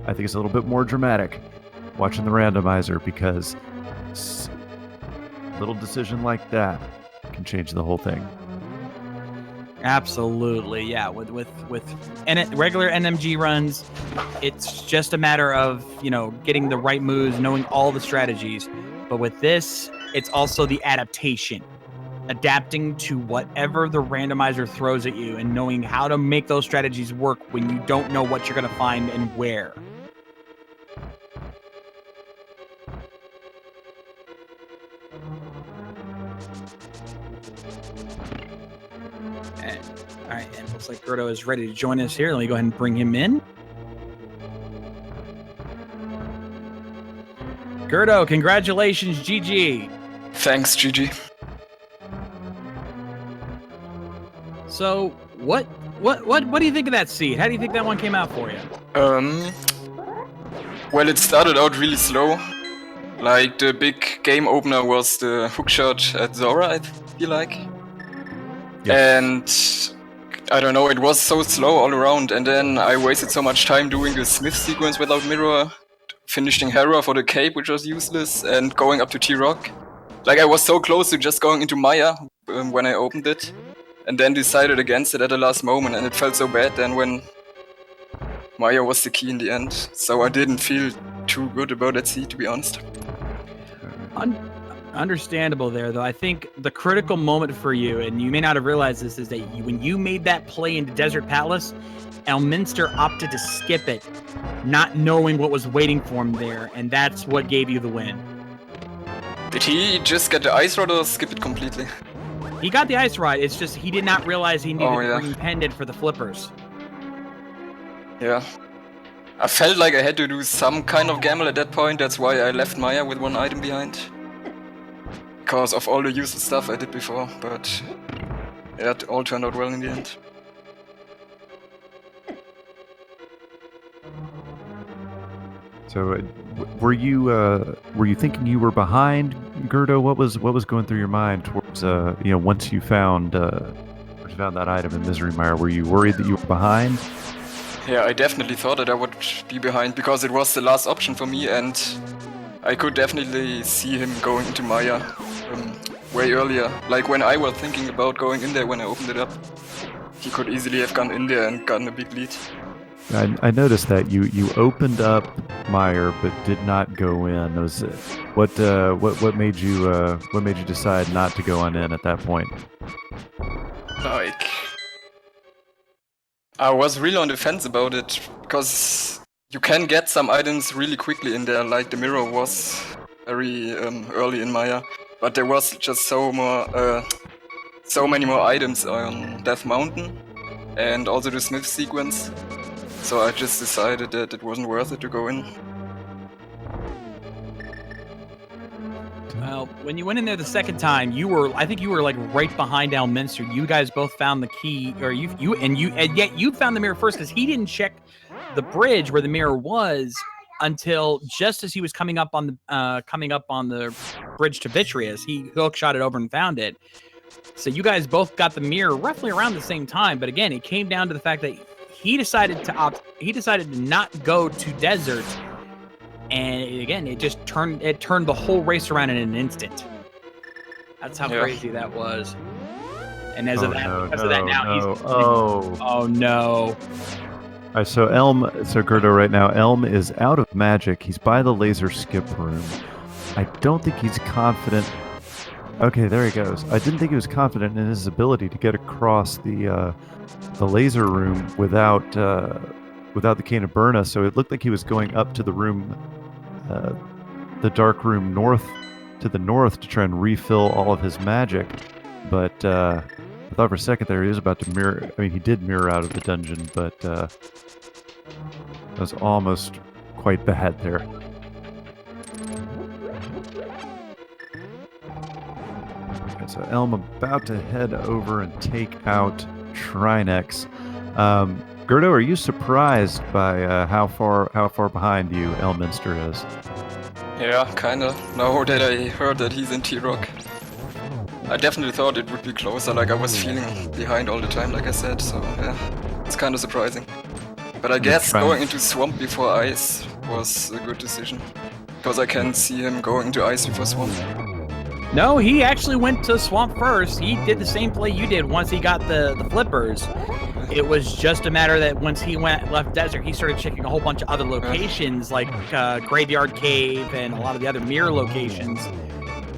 I think it's a little bit more dramatic watching the randomizer, because a little decision like that can change the whole thing. Absolutely, yeah. With regular NMG runs, it's just a matter of, getting the right moves, knowing all the strategies. But with this, it's also the adaptation. Adapting to whatever the randomizer throws at you and knowing how to make those strategies work when you don't know what you're going to find and where. All right, and it looks like g3rd0 is ready to join us here. Let me go ahead and bring him in. g3rd0, congratulations, GG. Thanks, GG. So, what do you think of that seed? How do you think that one came out for you? Well, it started out really slow. Like, the big game opener was the hookshot at Zora, I feel like. Yes. And I don't know, it was so slow all around, and then I wasted so much time doing the Smith sequence without mirror, finishing Hera for the cape, which was useless, and going up to T-Rock. Like, I was so close to just going into Maya when I opened it, and then decided against it at the last moment, and it felt so bad then when Maya was the key in the end. So I didn't feel too good about that seed, to be honest. Understandable there, though. I think the critical moment for you, and you may not have realized this, is that when you made that play into Desert Palace, Elminster opted to skip it, not knowing what was waiting for him there, and that's what gave you the win. Did he just get the ice rod or skip it completely? He got the ice rod, it's just he did not realize he needed yeah. the green pendant for the flippers. Yeah. I felt like I had to do some kind of gamble at that point, that's why I left Maya with one item behind. Because of all the useless stuff I did before, but yeah, it all turned out well in the end. So, were you thinking you were behind g3rd0? What was going through your mind towards once you found that item in Misery Mire? Were you worried that you were behind? Yeah, I definitely thought that I would be behind because it was the last option for me, and I could definitely see him going into Maya way earlier. Like when I was thinking about going in there when I opened it up, he could easily have gone in there and gotten a big lead. I noticed that you opened up Mire but did not go in. What made you decide not to go on in at that point? Like, I was really on the fence about it because you can get some items really quickly in there. Like the mirror was very early in Maya, but there was just so many more items on Death Mountain and also the Smith sequence. So I just decided that it wasn't worth it to go in. Well, when you went in there the second time, I think you were like right behind Elminster. You guys both found the key, or and yet you found the mirror first because he didn't check the bridge where the mirror was until just as he was coming up on the bridge to Vitreous. He hookshot it over and found it. So you guys both got the mirror roughly around the same time. But again, it came down to the fact that he decided to not go to Desert. And again, it turned the whole race around in an instant. That's how crazy that was. And as of that now, he's oh no. All right, so g3rd0 right now, Elm is out of magic. He's by the laser skip room. I don't think he's confident. Okay, there he goes. I didn't think he was confident in his ability to get across the laser room without the Cane of Burna. So it looked like he was going up to the room, the dark room to the north to try and refill all of his magic. But I thought for a second there he was about to mirror. I mean, he did mirror out of the dungeon, but that was almost quite bad there. Okay, so Elm about to head over and take out Trinex. g3rd0, are you surprised by how far behind you Elminster is? Yeah, kinda. Now that I heard that he's in T-Rock. I definitely thought it would be closer, like I was feeling behind all the time, like I said, so yeah, it's kinda surprising. But I guess going into swamp before ice was a good decision. Because I can see him going into ice before swamp. No, he actually went to swamp first. He did the same play you did once he got the flippers. It was just a matter that once he left desert, he started checking a whole bunch of other locations like Graveyard Cave and a lot of the other mirror locations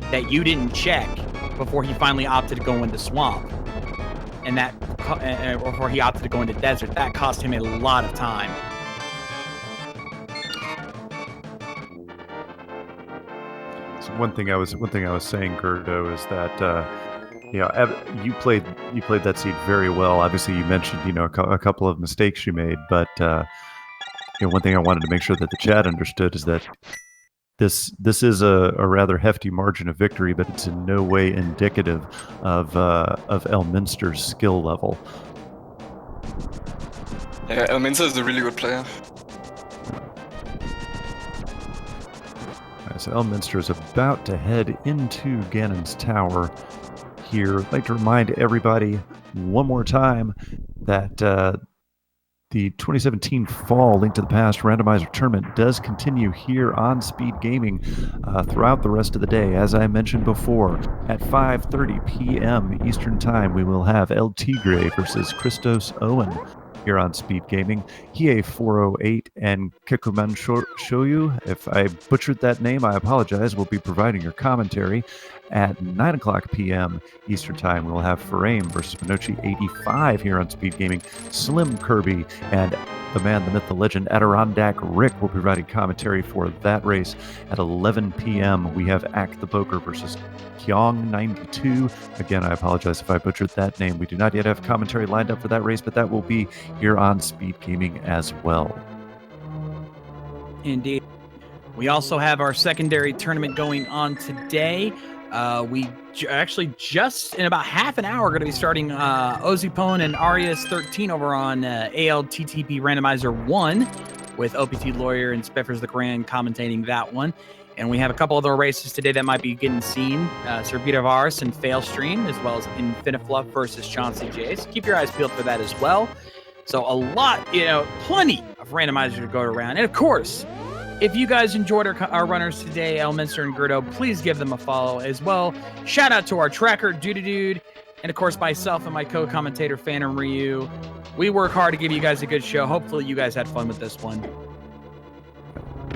that you didn't check before he finally opted to go into swamp. And that, before he opted to go into desert, that cost him a lot of time. So one thing I was saying, g3rd0, is that you played that seed very well. Obviously, you mentioned a couple of mistakes you made, but one thing I wanted to make sure that the chat understood is that this is a rather hefty margin of victory, but it's in no way indicative of Elminster's skill level. Yeah, Elminster is a really good player. So Elminster is about to head into Ganon's Tower here. I'd like to remind everybody one more time that the 2017 Fall Link to the Past Randomizer Tournament does continue here on Speed Gaming throughout the rest of the day. As I mentioned before, at 5:30 p.m. Eastern Time, we will have g3rd0 versus Christos Owen here on Speed Gaming. Hiei 408 and Kekuman Shoyu. If I butchered that name, I apologize. We'll be providing your commentary. At 9 o'clock p.m. Eastern Time, we'll have Frame versus Minochi 85 here on Speed Gaming. Slim Kirby and the man, the myth, the legend, Adirondack Rick will be providing commentary for that race. At 11 p.m., we have Act the Poker versus Kyong 92. Again, I apologize if I butchered that name. We do not yet have commentary lined up for that race, but that will be here on Speed Gaming as well. Indeed. We also have our secondary tournament going on today. We actually just in about half an hour are going to be starting Ozipone and Arias 13 over on ALTTP Randomizer 1 with OPT Lawyer and Spiffers the Grand commentating that one. And we have a couple other races today that might be getting seen. Sorbita Vars and Failstream, as well as Infinifluff versus Chauncey J. So keep your eyes peeled for that as well. So a lot, plenty of randomizer to go around. And of course, if you guys enjoyed our runners today, Elminster and g3rd0, please give them a follow as well. Shout out to our tracker, Dude, and of course myself and my co-commentator, Phantom Ryu. We work hard to give you guys a good show. Hopefully you guys had fun with this one.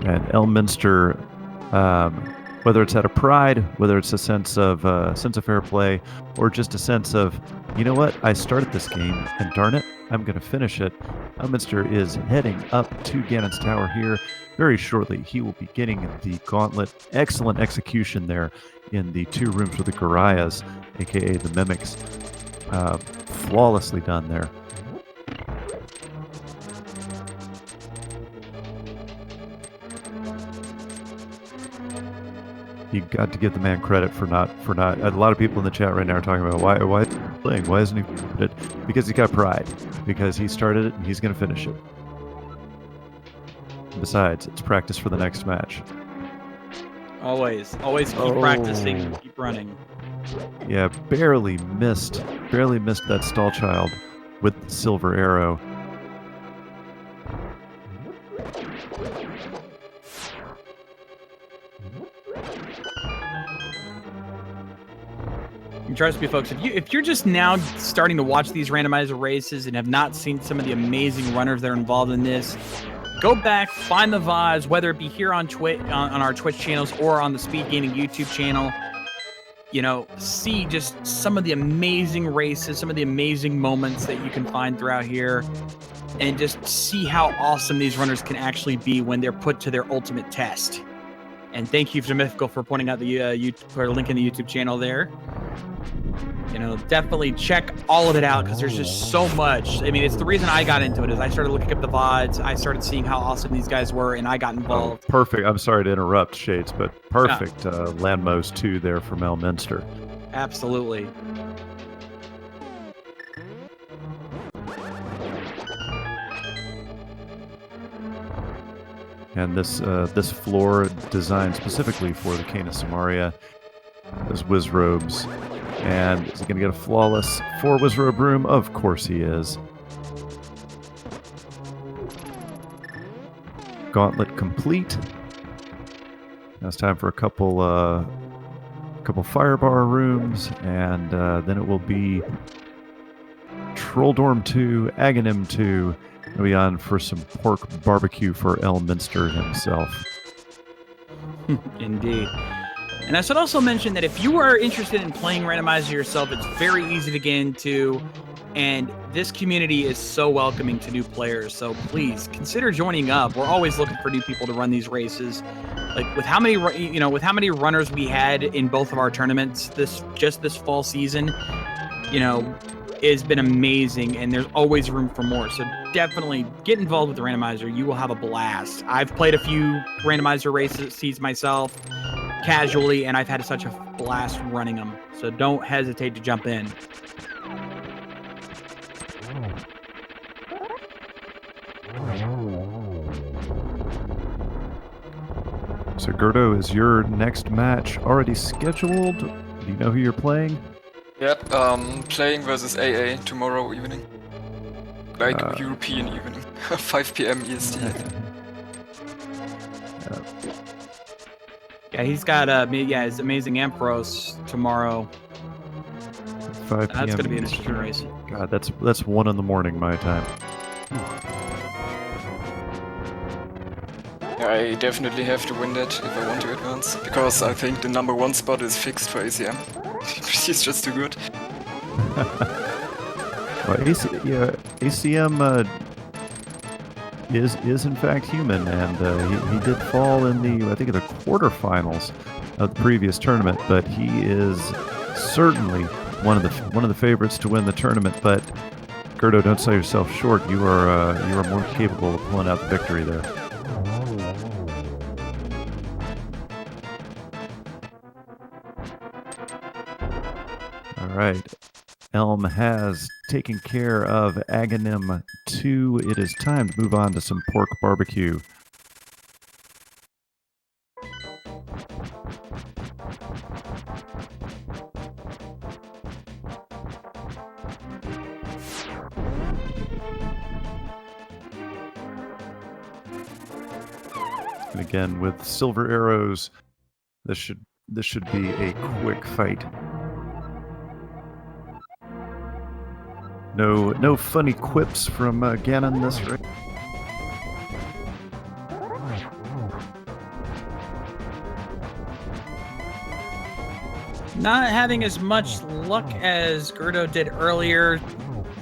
And Elminster, whether it's out of pride, whether it's a sense of fair play, or just a sense of, you know what, I started this game, and darn it, I'm going to finish it. Elminster is heading up to Ganon's Tower here. Very shortly, he will be getting the gauntlet. Excellent execution there in the two rooms with the Garayas, aka the Mimics. Flawlessly done there. You got to give the man credit for not. A lot of people in the chat right now are talking about why is he playing? Why isn't he playing it? Because he's got pride. Because he started it and he's going to finish it. Besides, it's practice for the next match. Always keep practicing, keep running. Yeah, barely missed that stall child with the silver arrow. And trust me, folks, if you're just now starting to watch these randomizer races and have not seen some of the amazing runners that are involved in this, go back, find the VODs, whether it be here on Twitch, on our Twitch channels, or on the Speed Gaming YouTube channel. See just some of the amazing races, some of the amazing moments that you can find throughout here, and just see how awesome these runners can actually be when they're put to their ultimate test. And thank you to Mythical for pointing out the link in the YouTube channel there. Definitely check all of it out because there's just so much. I mean, it's the reason I got into it is I started looking up the VODs. I started seeing how awesome these guys were, and I got involved. Oh, perfect. I'm sorry to interrupt, Shades, but perfect Landmos 2 there from Elminster. Absolutely. And this floor designed specifically for the Canis Samaria. Those Wizrobes. And is he going to get a flawless 4 Wizrobe room? Of course he is. gauntlet complete. Now it's time for a couple firebar rooms, and then it will be Trolldorm 2, Aghanim 2, and be on for some pork barbecue for Elminster himself. Indeed. And I should also mention that if you are interested in playing Randomizer yourself, it's very easy to get into, and this community is so welcoming to new players. So please consider joining up. We're always looking for new people to run these races. Like with how many runners we had in both of our tournaments this fall season, has been amazing, and there's always room for more. So definitely get involved with the Randomizer. You will have a blast. I've played a few Randomizer races myself casually, and I've had such a blast running them. So don't hesitate to jump in. So g3rd0, is your next match already scheduled? Do you know who you're playing? Yep, playing versus AA tomorrow evening. Like European evening. 5 p.m. EST. Yeah, he's got his amazing Ampharos tomorrow. 5 p.m. That's going to be an interesting race. God, that's 1 in the morning my time. I definitely have to win that if I want to advance, because I think the number 1 spot is fixed for ACM. He's just too good. Well, ACM is in fact human, and he did fall in the quarterfinals of the previous tournament, but he is certainly one of the favorites to win the tournament. But g3rd0, don't sell yourself short. You are more capable of pulling out the victory there. All right. Elm has taken care of Aghanim 2. It is time to move on to some pork barbecue. And again, with silver arrows, this should be a quick fight. No funny quips from Ganon this race. Not having as much luck as g3rd0 did earlier.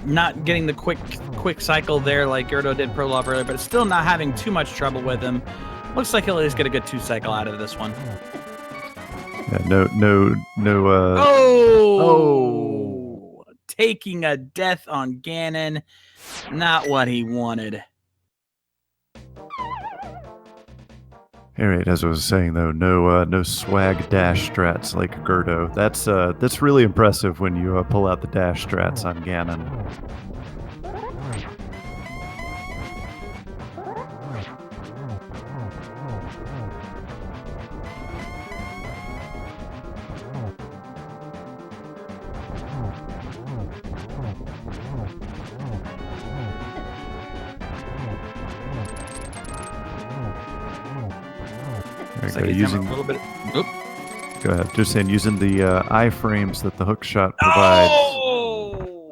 Not getting the quick cycle there like g3rd0 did Prolove earlier, but still not having too much trouble with him. Looks like he'll at least get a good 2 cycle out of this one. Yeah, no. Oh! Taking a death on Ganon. Not what he wanted. All right, as I was saying though, no swag dash strats like g3rd0. That's really impressive when you pull out the dash strats on Ganon. Like using a little bit. Oop. Go ahead. Just saying, using the iframes that the hookshot provides.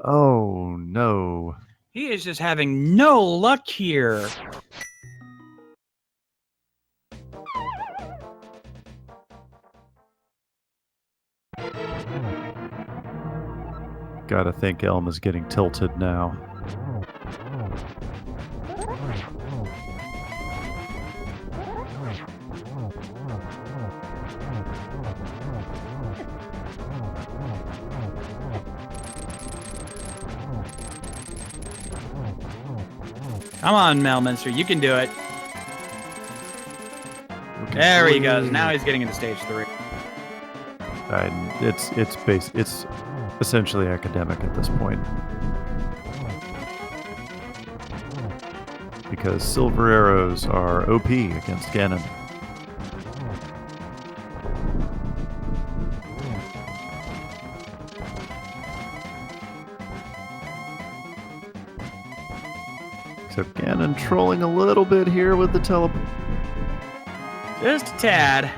Oh no! He is just having no luck here. Gotta think Elm is getting tilted now. Come on, Elminster, you can do it. There he goes. Now he's getting into stage 3. It's essentially academic at this point, because silver arrows are OP against Ganon. So So Ganon trolling a little bit here with the teleport. Just a tad.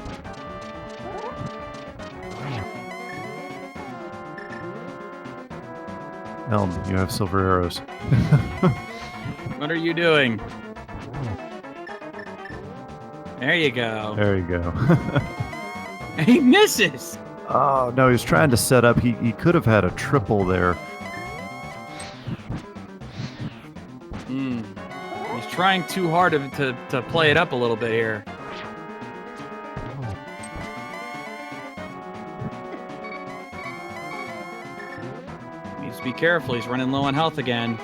Elm, you have silver arrows. What are you doing? There you go. There you go. He misses. Oh, no, he was trying to set up. He could have had a triple there. He's trying too hard to play it up a little bit here. Needs to be careful. He's running low on health again.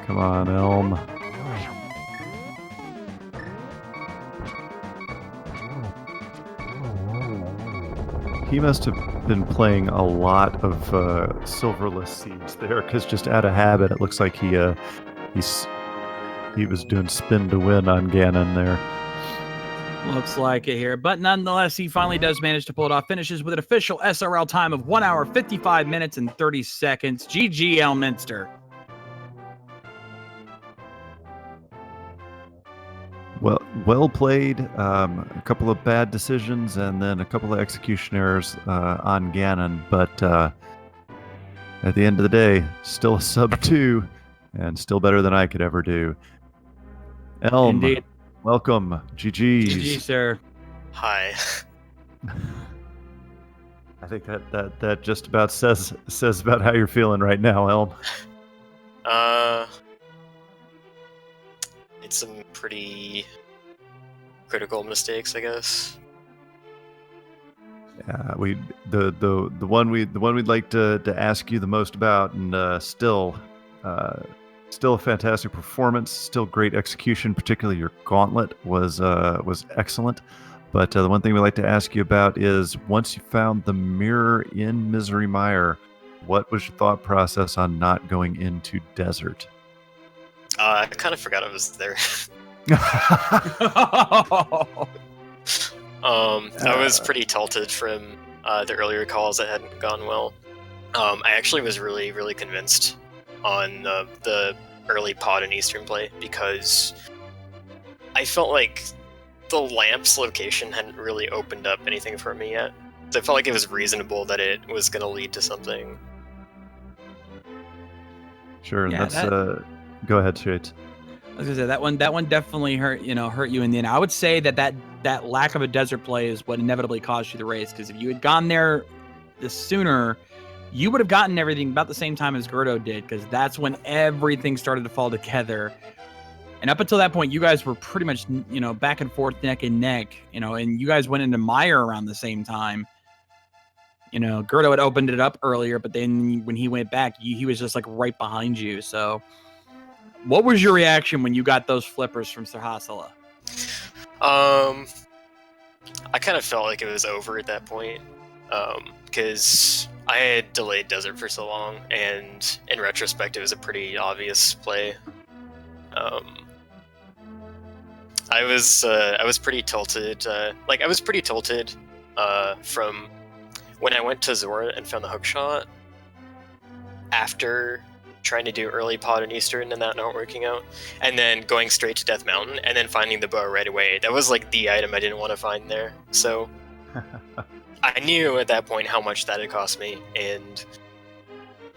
Come on, Elm. He must have been playing a lot of silverless seeds there, because just out of habit, it looks like he was doing spin to win on Ganon there. Looks like it here. But nonetheless, he finally does manage to pull it off. Finishes with an official SRL time of 1 hour, 55 minutes, and 30 seconds. GG, Elminster. Well played. A couple of bad decisions and then a couple of execution errors on Ganon. But at the end of the day, still a sub 2 and still better than I could ever do. Elm, Indeed. welcome. GG's. GG, sir. Hi. I think that just about says about how you're feeling right now, Elm. It's some pretty critical mistakes, I guess. Yeah, the one we'd like to ask you the most about, and still a fantastic performance, still great execution. Particularly your gauntlet was excellent. But the one thing we'd like to ask you about is, once you found the mirror in Misery Mire, what was your thought process on not going into desert? I kind of forgot I was there. I was pretty tilted from the earlier calls that hadn't gone well. I actually was really, really convinced on the early pod and Eastern play, because I felt like the lamp's location hadn't really opened up anything for me yet. So I felt like it was reasonable that it was going to lead to something. Sure, Yeah, that's go ahead, Shades. I was gonna say that one definitely hurt you in the end. I would say that lack of a desert play is what inevitably caused you the race, because if you had gone there sooner, you would have gotten everything about the same time as g3rd0 did, because that's when everything started to fall together. And up until that point, you guys were pretty much back and forth, neck and neck, and you guys went into Mire around the same time. g3rd0 had opened it up earlier, but then when he went back, he was just like right behind you. So what was your reaction when you got those flippers from Sahasala? I kind of felt like it was over at that point, because I had delayed desert for so long, and in retrospect, it was a pretty obvious play. I was pretty tilted. I was pretty tilted from when I went to Zora and found the hookshot after trying to do early pod and Eastern and that not working out, and then going straight to Death Mountain and then finding the bow right away. That was like the item I didn't want to find there. So I knew at that point how much that had cost me, and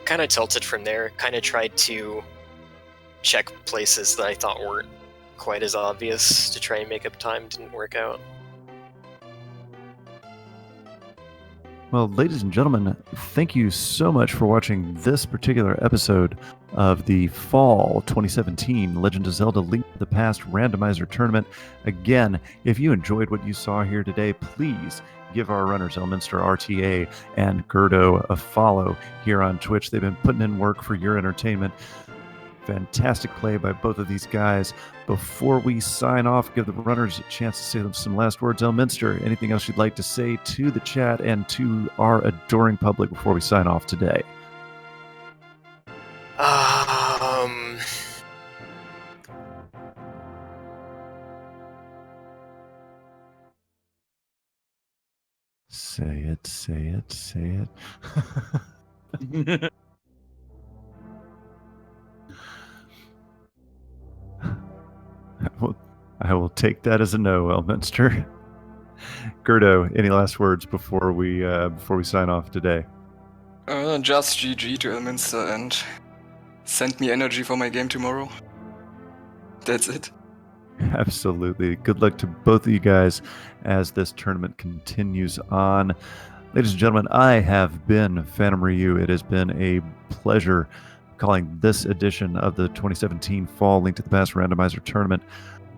kind of tilted from there. Kind of tried to check places that I thought weren't quite as obvious to try and make up time. Didn't work out. Well, ladies and gentlemen, thank you so much for watching this particular episode of the Fall 2017 Legend of Zelda Link to the Past Randomizer Tournament. Again, if you enjoyed what you saw here today, please give our runners, Elminster RTA and g3rd0, a follow here on Twitch. They've been putting in work for your entertainment. Fantastic play by both of these guys. Before we sign off, give the runners a chance to say some last words. Elminster, anything else you'd like to say to the chat and to our adoring public before we sign off today? Say it, say it, say it. I will take that as a no, Elminster. g3rd0, any last words before we sign off today? Just GG to Elminster and send me energy for my game tomorrow. That's it. Absolutely. Good luck to both of you guys as this tournament continues on. Ladies and gentlemen, I have been Phantom Ryu. It has been a pleasure calling this edition of the 2017 Fall Link to the Past Randomizer Tournament.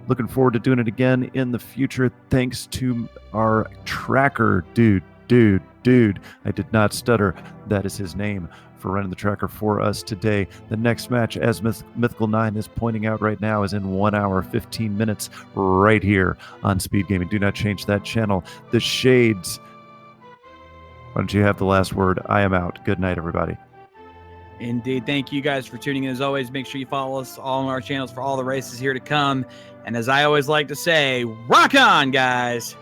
Looking forward to doing it again in the future. Thanks to our tracker, dude. I did not stutter. That is his name, for running the tracker for us today. The next match, as Mythical 9 is pointing out right now, is in 1 hour, 15 minutes right here on Speed Gaming. Do not change that channel. The Shades. Why don't you have the last word? I am out. Good night, everybody. Indeed. Thank you guys for tuning in. As always, make sure you follow us all on our channels for all the races here to come. And as I always like to say, rock on, guys!